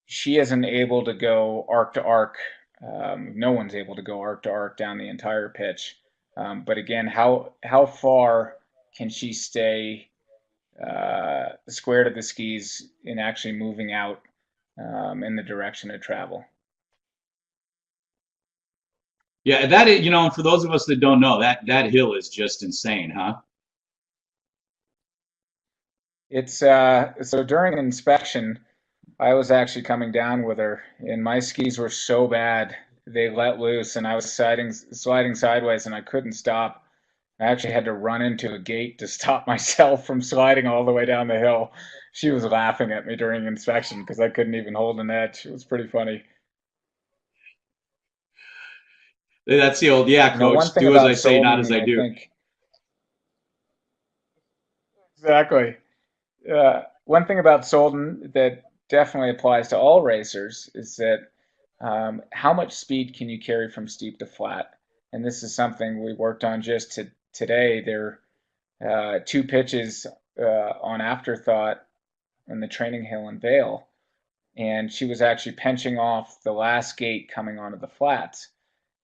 [SPEAKER 2] she isn't able to go arc to arc. No one's able to go arc to arc down the entire pitch. But again, how far can she stay square to the skis in actually moving out in the direction of travel?
[SPEAKER 1] Yeah, that is, and for those of us that don't know, that hill is just insane, huh?
[SPEAKER 2] It's so during inspection, I was actually coming down with her, and my skis were so bad they let loose, and I was sliding sideways, and I couldn't stop. I actually had to run into a gate to stop myself from sliding all the way down the hill. She was laughing at me during inspection because I couldn't even hold an edge. It was pretty funny.
[SPEAKER 1] That's the old, yeah,
[SPEAKER 2] You know, one
[SPEAKER 1] coach,
[SPEAKER 2] thing
[SPEAKER 1] do as I
[SPEAKER 2] about
[SPEAKER 1] say, not as
[SPEAKER 2] Solden,
[SPEAKER 1] I
[SPEAKER 2] I
[SPEAKER 1] do.
[SPEAKER 2] think exactly. One thing about Solden that definitely applies to all racers is that how much speed can you carry from steep to flat? And this is something we worked on just today. There are two pitches on Afterthought in the training hill in Vale, and she was actually pinching off the last gate coming onto the flats.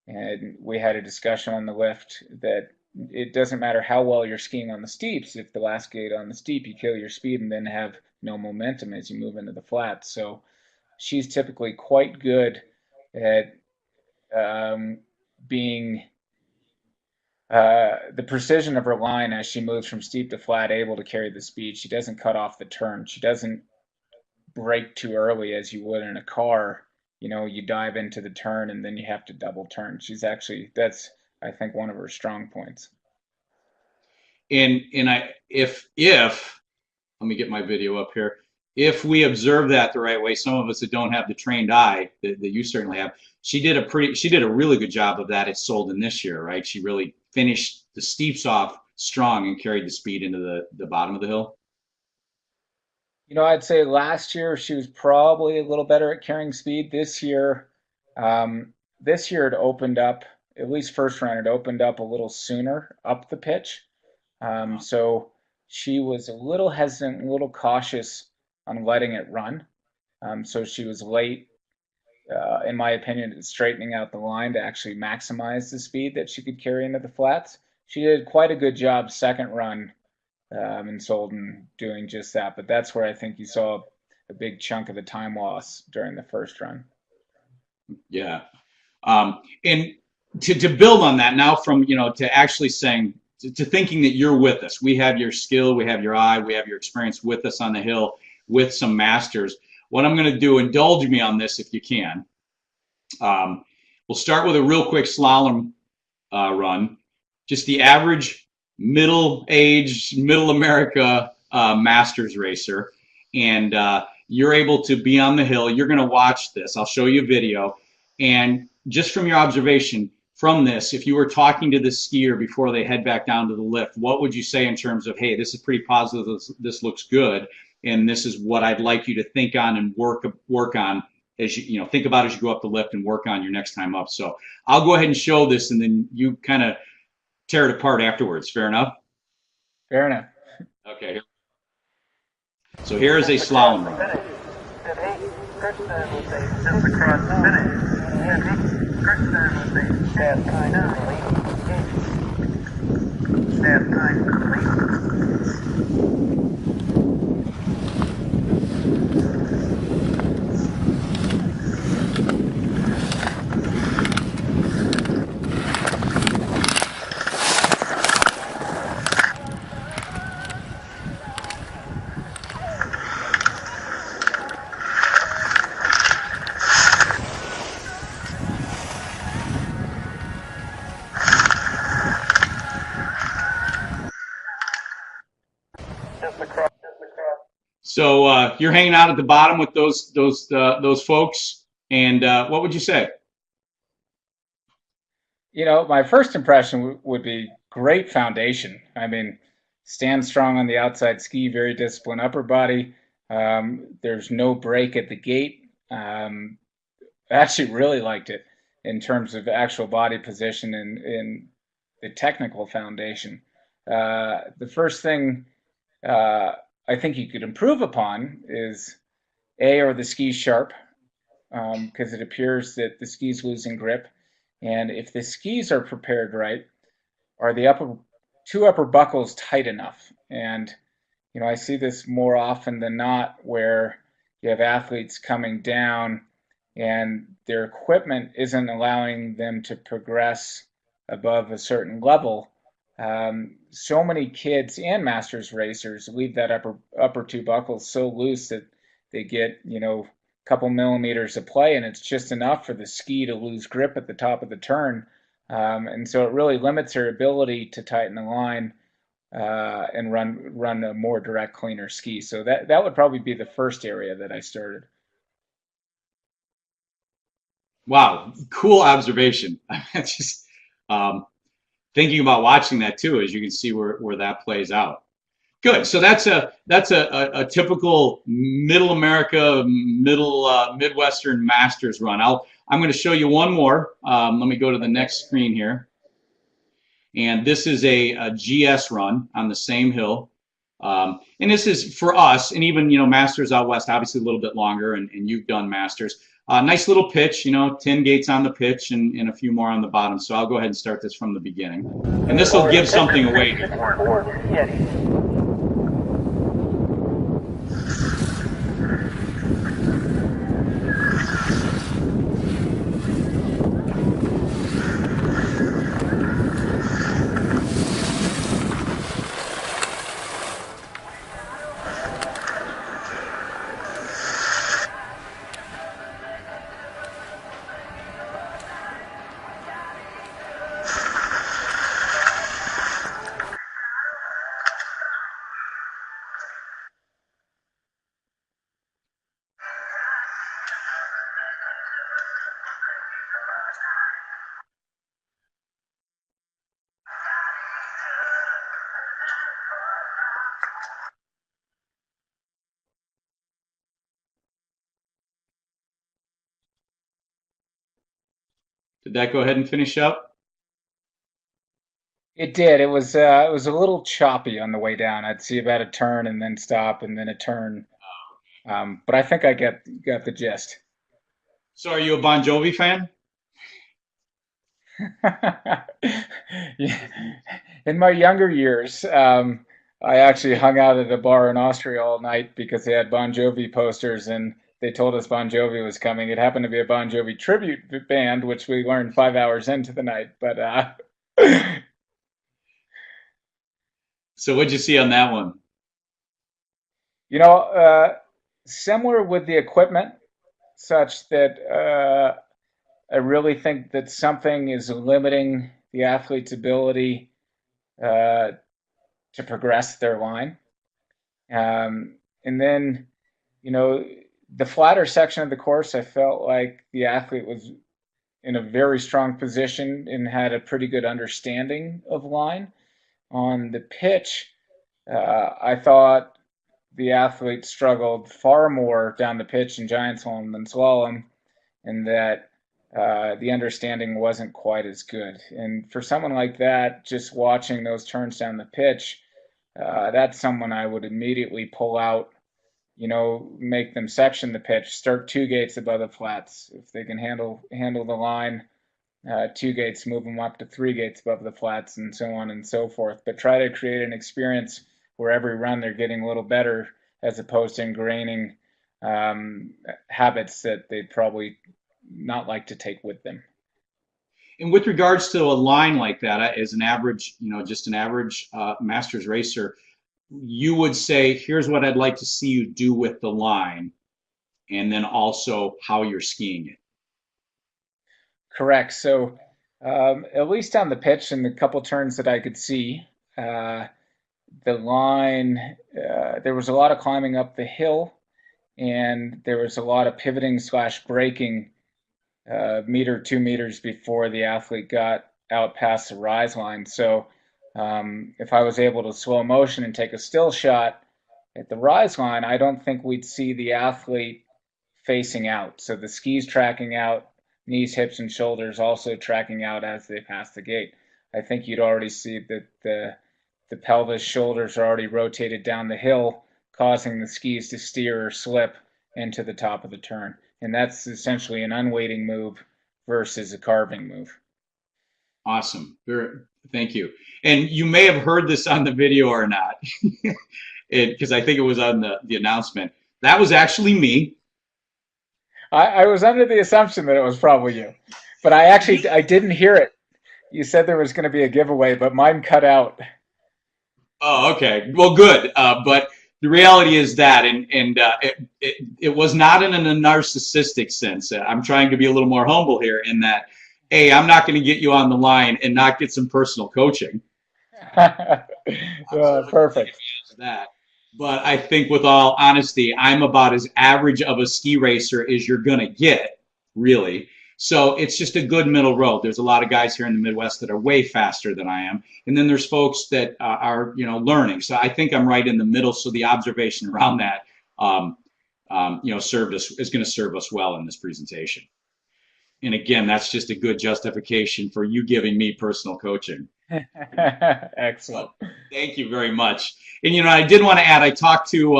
[SPEAKER 2] And we had a discussion on the lift that it doesn't matter how well you're skiing on the steeps. If the last gate on the steep, you kill your speed and then have no momentum as you move into the flats. So she's typically quite good at um, being the precision of her line as she moves from steep to flat, able to carry the speed. She doesn't cut off the turn. She doesn't brake too early as you would in a car. You know, you dive into the turn and then you have to double turn. She's actually, that's, I think, one of her strong points.
[SPEAKER 1] And if let me get my video up here. If we observe that the right way, some of us that don't have the trained eye that you certainly have, she did a really good job of that at Solden this year, right? She really finished the steeps off strong and carried the speed into the bottom of the hill.
[SPEAKER 2] You know, I'd say last year she was probably a little better at carrying speed. This year it opened up, at least first round, it opened up a little sooner up the pitch. So she was a little hesitant, a little cautious on letting it run. So she was late, in my opinion, at straightening out the line to actually maximize the speed that she could carry into the flats. She did quite a good job second run in Solden doing just that. But that's where I think you saw a big chunk of the time loss during the first run.
[SPEAKER 1] Yeah. And to build on that now from, to actually saying, to thinking that you're with us, we have your skill, we have your eye, we have your experience with us on the hill with some masters. What I'm going to do, indulge me on this if you can. We'll start with a real quick slalom run. Just the average middle-aged, middle America masters racer. And you're able to be on the hill. You're going to watch this. I'll show you a video. And just from your observation from this, if you were talking to the skier before they head back down to the lift, what would you say in terms of, hey, this is pretty positive, this looks good, and this is what I'd like you to think on and work on as you think about as you go up the lift and work on your next time up. So I'll go ahead and show this, and then you kind of tear it apart afterwards. Fair enough?
[SPEAKER 2] Fair enough.
[SPEAKER 1] Okay. So here is a slalom run.
[SPEAKER 4] Staff time complete.
[SPEAKER 1] So you're hanging out at the bottom with those folks, and what would you say?
[SPEAKER 2] You know, my first impression would be great foundation. I mean, stand strong on the outside ski, very disciplined upper body. There's no break at the gate. I actually really liked it in terms of actual body position and in the technical foundation. The first thing I think you could improve upon is are the skis sharp? Because it appears that the ski's losing grip. And if the skis are prepared right, are the two upper buckles tight enough? And I see this more often than not where you have athletes coming down and their equipment isn't allowing them to progress above a certain level. So many kids and masters racers leave that upper two buckles so loose that they get, a couple millimeters of play, and it's just enough for the ski to lose grip at the top of the turn. And so it really limits her ability to tighten the line and run a more direct, cleaner ski. So that would probably be the first area that I started.
[SPEAKER 1] Wow, cool observation. Just thinking about watching that too, as you can see where that plays out. Good. So that's a typical Middle America, Midwestern Masters run. I'm going to show you one more. Let me go to the next screen here. And this is a GS run on the same hill. And this is for us, and even, Masters out west, obviously a little bit longer, and you've done Masters. Nice little pitch, 10 gates on the pitch and a few more on the bottom. So I'll go ahead and start this from the beginning. And this will give something away here. Did that go ahead and finish up?
[SPEAKER 2] It did. It was a little choppy on the way down. I'd see about a turn and then stop and then a turn. But I think I got the gist.
[SPEAKER 1] So are you a Bon Jovi fan?
[SPEAKER 2] Yeah. In my younger years, I actually hung out at a bar in Austria all night because they had Bon Jovi posters and they told us Bon Jovi was coming. It happened to be a Bon Jovi tribute band, which we learned 5 hours into the night. But
[SPEAKER 1] So what'd you see on that one?
[SPEAKER 2] Similar with the equipment, such that I really think that something is limiting the athlete's ability to progress their line. And then, the flatter section of the course, I felt like the athlete was in a very strong position and had a pretty good understanding of line. On the pitch, I thought the athlete struggled far more down the pitch in giant slalom than slalom, and that the understanding wasn't quite as good. And for someone like that, just watching those turns down the pitch, that's someone I would immediately pull out, make them section the pitch, start 2 gates above the flats. If they can handle the line, 2 gates, move them up to 3 gates above the flats, and so on and so forth. But try to create an experience where every run they're getting a little better, as opposed to ingraining habits that they'd probably not like to take with them.
[SPEAKER 1] And with regards to a line like that, as an average, just an average Masters racer, you would say, here's what I'd like to see you do with the line, and then also how you're skiing it.
[SPEAKER 2] Correct. So at least on the pitch and the couple turns that I could see, the line, there was a lot of climbing up the hill, and there was a lot of pivoting / braking meter, 2 meters before the athlete got out past the rise line. So if I was able to slow motion and take a still shot at the rise line, I don't think we'd see the athlete facing out. So the skis tracking out, knees, hips, and shoulders also tracking out as they pass the gate. I think you'd already see that the pelvis, shoulders are already rotated down the hill, causing the skis to steer or slip into the top of the turn. And that's essentially an unweighting move versus a carving move.
[SPEAKER 1] Awesome. Thank you. And you may have heard this on the video or not, because I think it was on the announcement. That was actually me.
[SPEAKER 2] I was under the assumption that it was probably you, but I didn't hear it. You said there was going to be a giveaway, but mine cut out.
[SPEAKER 1] Oh, okay. Well, good. But the reality is that, it was not in a narcissistic sense. I'm trying to be a little more humble here in that, hey, I'm not going to get you on the line and not get some personal coaching.
[SPEAKER 2] Perfect.
[SPEAKER 1] That. But I think with all honesty, I'm about as average of a ski racer as you're going to get, really. So it's just a good middle road. There's a lot of guys here in the Midwest that are way faster than I am. And then there's folks that are, learning. So I think I'm right in the middle. So the observation around that, is going to serve us well in this presentation. And again, that's just a good justification for you giving me personal coaching.
[SPEAKER 2] Excellent.
[SPEAKER 1] Thank you very much. And I did want to add, I talked to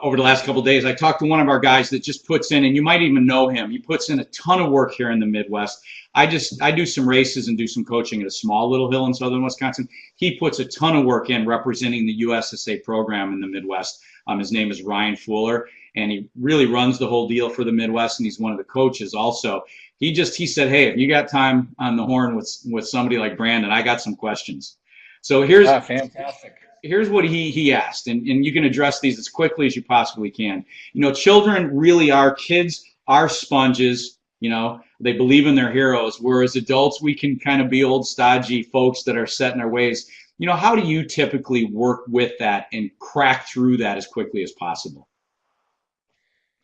[SPEAKER 1] over the last couple of days, I talked to one of our guys that just puts in, and you might even know him. He puts in a ton of work here in the Midwest. I do some races and do some coaching at a small little hill in southern Wisconsin. He puts a ton of work in representing the USSA program in the Midwest. His name is Ryan Fuller, and he really runs the whole deal for the Midwest, and he's one of the coaches also. He said, hey, if you got time on the horn with somebody like Brandon, I got some questions. So
[SPEAKER 2] fantastic.
[SPEAKER 1] Here's what he asked, and you can address these as quickly as you possibly can. Children really are, kids are sponges, they believe in their heroes, whereas adults, we can kind of be old stodgy folks that are set in our ways. How do you typically work with that and crack through that as quickly as possible?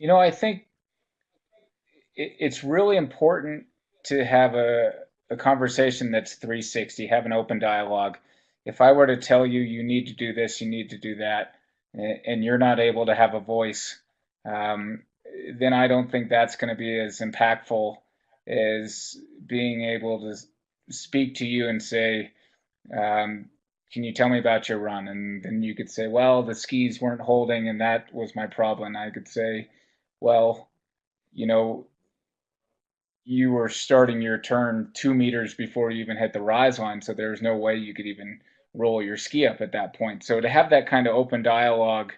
[SPEAKER 2] I think it's really important to have a conversation that's 360, have an open dialogue. If I were to tell you, you need to do this, you need to do that, and you're not able to have a voice, then I don't think that's going to be as impactful as being able to speak to you and say, can you tell me about your run? And then you could say, well, the skis weren't holding and that was my problem. I could say, well, you were starting your turn 2 meters before you even hit the rise line, so there's no way you could even roll your ski up at that point. So to have that kind of open dialogue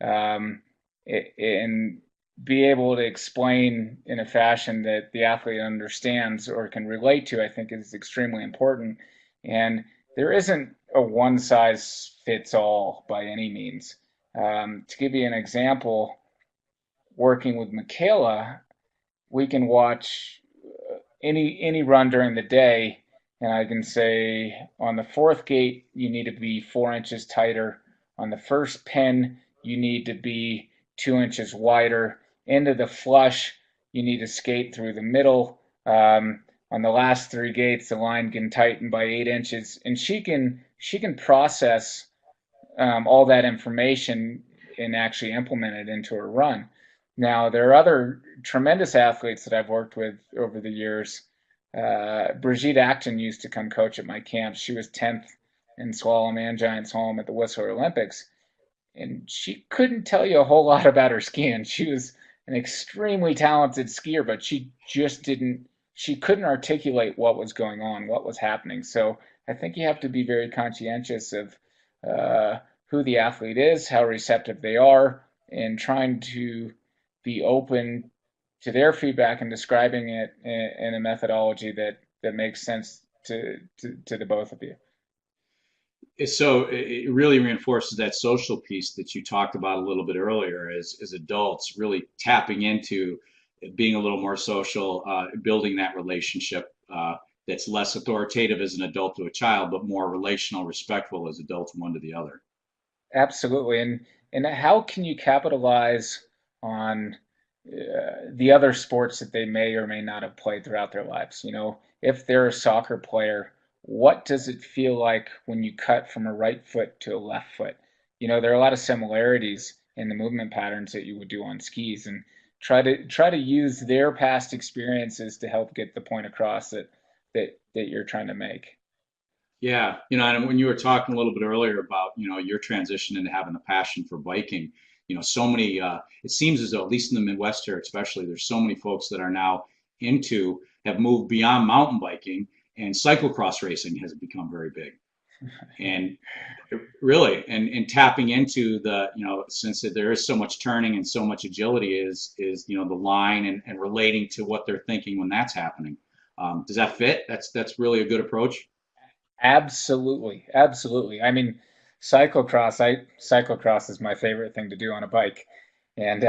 [SPEAKER 2] and be able to explain in a fashion that the athlete understands or can relate to, I think is extremely important. And there isn't a one size fits all by any means. To give you an example, working with Michaela, we can watch any run during the day, and I can say on the fourth gate you need to be 4 inches tighter, on the first pin you need to be 2 inches wider, into the flush you need to skate through the middle, on the last 3 gates the line can tighten by 8 inches, and she can process all that information and actually implement it into her run. Now, there are other tremendous athletes that I've worked with over the years. Brigitte Acton used to come coach at my camps. She was 10th in slalom and giant slalom at the Whistler Olympics. And she couldn't tell you a whole lot about her skiing. She was an extremely talented skier, but she couldn't articulate what was going on, what was happening. So I think you have to be very conscientious of who the athlete is, how receptive they are, and trying to be open to their feedback and describing it in a methodology that makes sense to the both of you.
[SPEAKER 1] So it really reinforces that social piece that you talked about a little bit earlier as adults, really tapping into being a little more social, building that relationship that's less authoritative as an adult to a child, but more relational, respectful as adults one to the other.
[SPEAKER 2] Absolutely. And how can you capitalize on the other sports that they may or may not have played throughout their lives? If they're a soccer player, what does it feel like when you cut from a right foot to a left foot? There are a lot of similarities in the movement patterns that you would do on skis, and try to use their past experiences to help get the point across that you're trying to make.
[SPEAKER 1] Yeah, and when you were talking a little bit earlier about, your transition into having the passion for biking, so many, it seems as though, at least in the Midwest here especially, there's so many folks that are now have moved beyond mountain biking, and cyclocross racing has become very big. And really, and tapping into the, since there is so much turning and so much agility is the line and relating to what they're thinking when that's happening. Does that fit? That's really a good approach.
[SPEAKER 2] Absolutely. I mean, Cyclocross is my favorite thing to do on a bike, and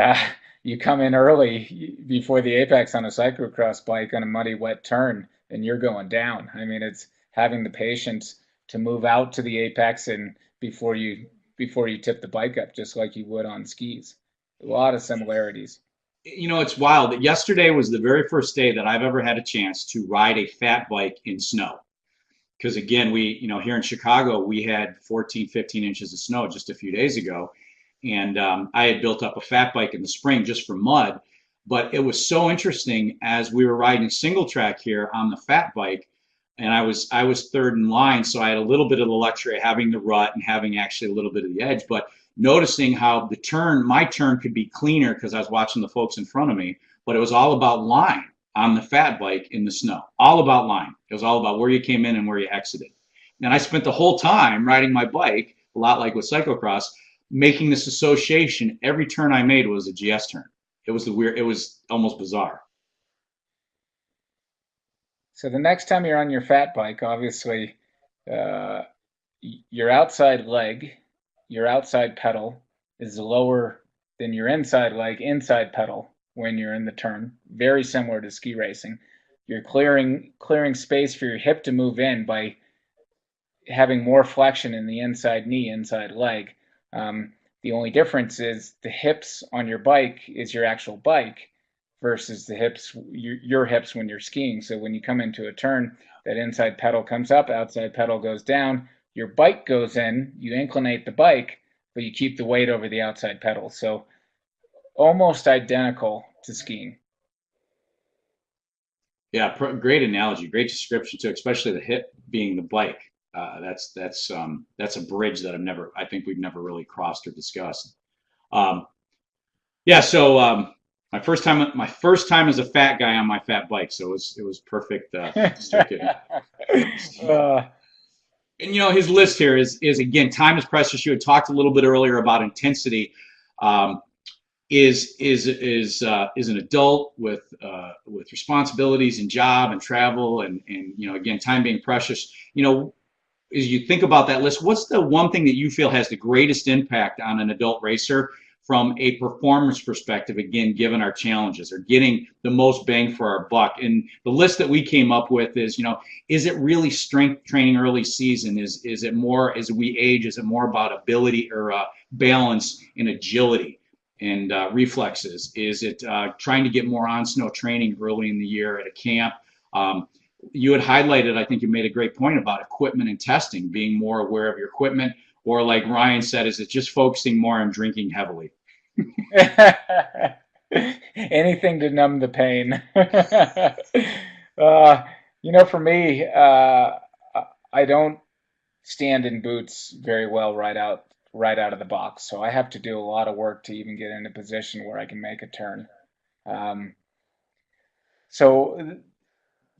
[SPEAKER 2] you come in early before the apex on a cyclocross bike on a muddy, wet turn, and you're going down. I mean, it's having the patience to move out to the apex and before you tip the bike up, just like you would on skis. A lot of similarities.
[SPEAKER 1] You know, it's wild that yesterday was the very first day that I've ever had a chance to ride a fat bike in snow. Because again, here in Chicago, we had 14, 15 inches of snow just a few days ago. And I had built up a fat bike in the spring just for mud. But it was so interesting as we were riding single track here on the fat bike, and I was third in line, so I had a little bit of the luxury of having the rut and having actually a little bit of the edge. But noticing how my turn could be cleaner because I was watching the folks in front of me, but it was all about line on the fat bike in the snow. All about line. It was all about where you came in and where you exited. And I spent the whole time riding my bike, a lot like with cyclocross, making this association. Every turn I made was a GS turn. It was almost bizarre.
[SPEAKER 2] So the next time you're on your fat bike, obviously, your outside leg, your outside pedal is lower than your inside leg, inside pedal when you're in the turn. Very similar to ski racing. You're clearing space for your hip to move in by having more flexion in the inside knee, inside leg. The only difference is the hips on your bike is your actual bike versus the hips, your hips when you're skiing. So when you come into a turn, that inside pedal comes up, outside pedal goes down, your bike goes in, you inclinate the bike, but you keep the weight over the outside pedal. So almost identical to skiing.
[SPEAKER 1] Yeah, great analogy, great description too, especially the hip being the bike. That's a bridge that I think we've never really crossed or discussed. Yeah, so my first time as a fat guy on my fat bike, so it was perfect. And his list here is again, time is precious. You had talked a little bit earlier about intensity. Is an adult with responsibilities and job and travel and again, time being precious. As you think about that list, what's the one thing that you feel has the greatest impact on an adult racer from a performance perspective, again, given our challenges, or getting the most bang for our buck? And the list that we came up with is it really strength training early season? Is it more, as we age, is it more about ability or balance and agility and reflexes? Is it trying to get more on snow training early in the year at a camp? You had highlighted, I think you made a great point about equipment and testing, being more aware of your equipment, or like Ryan said, is it just focusing more on drinking heavily?
[SPEAKER 2] Anything to numb the pain. For me, I don't stand in boots very well right out of the box, so I have to do a lot of work to even get in a position where I can make a turn. So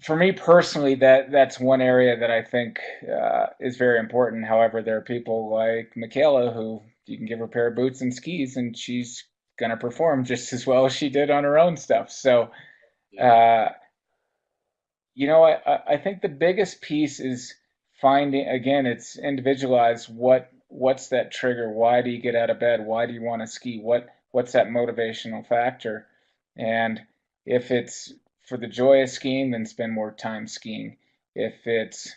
[SPEAKER 2] for me personally, that's one area that I think is very important. However, there are people like Michaela who you can give her a pair of boots and skis and she's going to perform just as well as she did on her own stuff. So, I think the biggest piece is finding, again, it's individualized. What's that trigger? Why do you get out of bed? Why do you want to ski? What's that motivational factor? And if it's for the joy of skiing, then spend more time skiing. If it's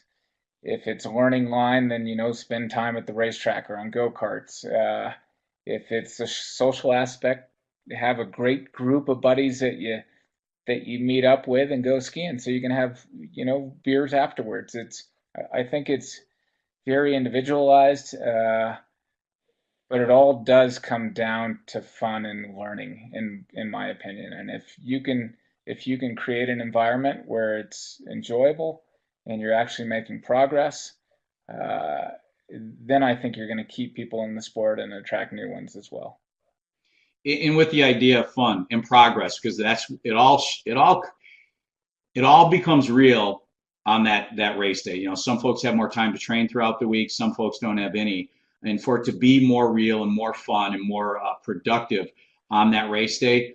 [SPEAKER 2] learning line, then spend time at the racetrack or on go-karts. If it's a social aspect, have a great group of buddies that you meet up with and go skiing, so you can have beers afterwards. I think it's very individualized, but it all does come down to fun and learning, in my opinion. And if you can create an environment where it's enjoyable and you're actually making progress, then I think you're going to keep people in the sport and attract new ones as well.
[SPEAKER 1] And with the idea of fun and progress, because it all becomes real on that race day. Some folks have more time to train throughout the week. Some folks don't have any. And for it to be more real and more fun and more productive on that race day,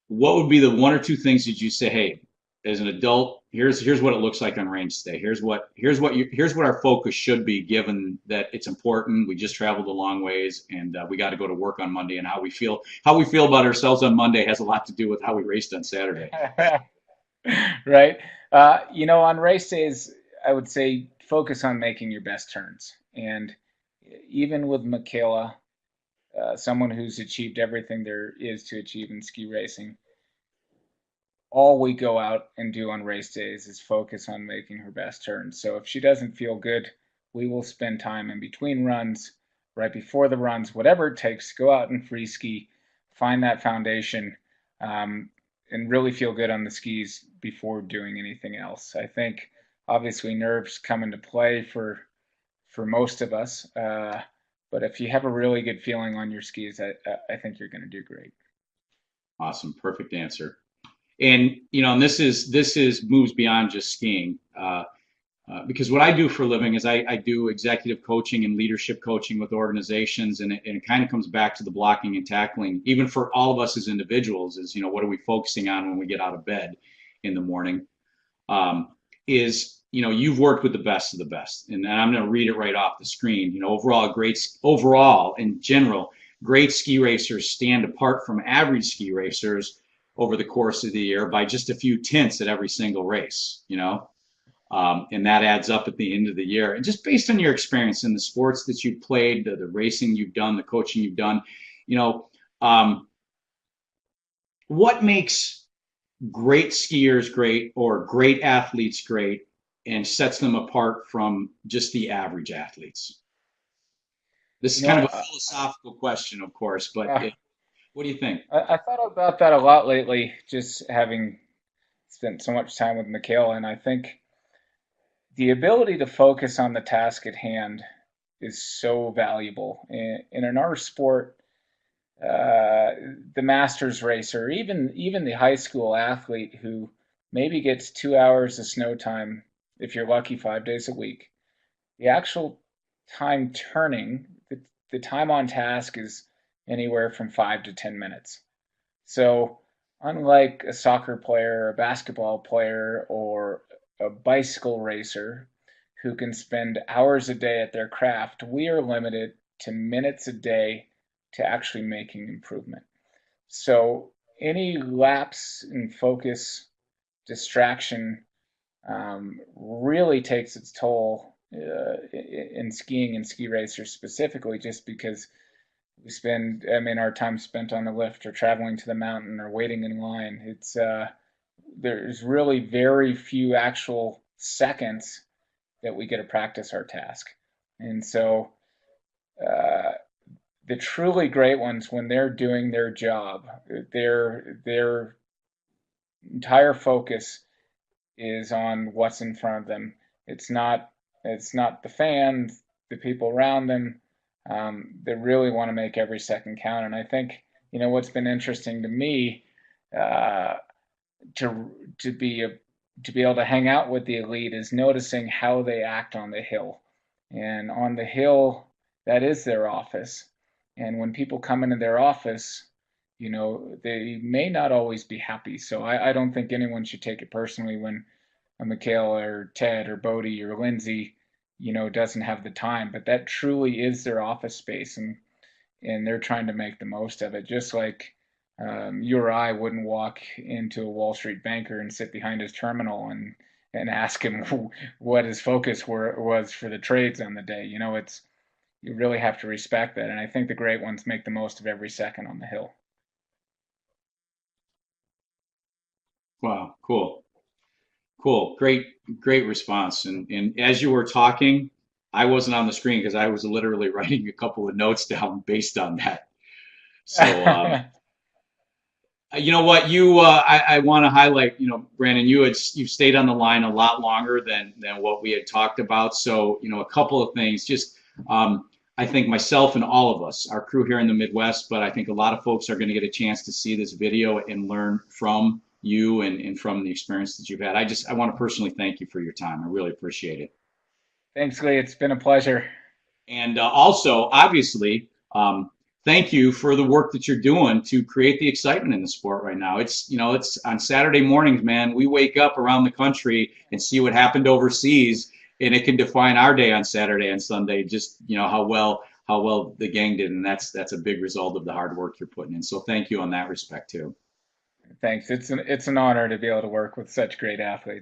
[SPEAKER 1] what would be the one or two things that you say, hey, as an adult here's what it looks like on range day. Here's what our focus should be, given that it's important. We just traveled a long ways, and we got to go to work on Monday. And how we feel about ourselves on Monday has a lot to do with how we raced on Saturday.
[SPEAKER 2] Right. On race days, I would say focus on making your best turns. And even with Michaela, someone who's achieved everything there is to achieve in ski racing, all we go out and do on race days is focus on making her best turns. So if she doesn't feel good, we will spend time in between runs, right before the runs, whatever it takes, go out and free ski, find that foundation, and really feel good on the skis before doing anything else. I think obviously nerves come into play for most of us, but if you have a really good feeling on your skis, I think you're going to do great.
[SPEAKER 1] Awesome, perfect answer. And and this is moves beyond just skiing, because what I do for a living is I do executive coaching and leadership coaching with organizations, and it kind of comes back to the blocking and tackling, even for all of us as individuals. Is what are we focusing on when we get out of bed in the morning? You've worked with the best of the best, and I'm going to read it right off the screen. Overall in general, great ski racers stand apart from average ski racers over the course of the year by just a few tenths at every single race, and that adds up at the end of the year. And just based on your experience in the sports that you've played, the racing you've done, the coaching you've done, what makes great skiers great, or great athletes great, and sets them apart from just the average athletes? This is kind of a philosophical question, of course, but what do you think?
[SPEAKER 2] I thought about that a lot lately, just having spent so much time with Michaela, and I think the ability to focus on the task at hand is so valuable. And in our sport, the masters racer, even the high school athlete who maybe gets 2 hours of snow time, if you're lucky, 5 days a week, the actual time turning, the time on task is anywhere from 5 to 10 minutes. So unlike a soccer player, a basketball player, or a bicycle racer who can spend hours a day at their craft, we are limited to minutes a day to actually making improvement. So any lapse in focus, distraction, really takes its toll in skiing and ski racers specifically, just because we spend, our time spent on the lift or traveling to the mountain or waiting in line. There's really very few actual seconds that we get to practice our task. And so the truly great ones, when they're doing their job, their entire focus is on what's in front of them. It's not the fans, the people around them. They really want to make every second count. And I think what's been interesting to me, to be able to hang out with the elite, is noticing how they act on the hill. And on the hill, that is their office. And when people come into their office, they may not always be happy. So I don't think anyone should take it personally when a Michaela or Ted or Bodie or Lindsay doesn't have the time, but that truly is their office space, and they're trying to make the most of it. Just like you or I wouldn't walk into a Wall Street banker and sit behind his terminal and ask him what his focus was for the trades on the day. You really have to respect that, and I think the great ones make the most of every second on the hill.
[SPEAKER 1] Wow, cool. Great response. And as you were talking, I wasn't on the screen because I was literally writing a couple of notes down based on that. So, you know what, I want to highlight, Brandon, you've stayed on the line a lot longer than what we had talked about. So, a couple of things, just, I think myself and all of us, our crew here in the Midwest, but I think a lot of folks are going to get a chance to see this video and learn from you and from the experience that you've had. I want to personally thank you for your time. I really appreciate it.
[SPEAKER 2] Thanks, Lee. It's been a pleasure.
[SPEAKER 1] And also, obviously, thank you for the work that you're doing to create the excitement in the sport right now. It's, it's on Saturday mornings, man. We wake up around the country and see what happened overseas, and it can define our day on Saturday and Sunday. Just, how well the gang did, and that's a big result of the hard work you're putting in. So thank you on that respect too.
[SPEAKER 2] Thanks. It's an honor to be able to work with such great athletes.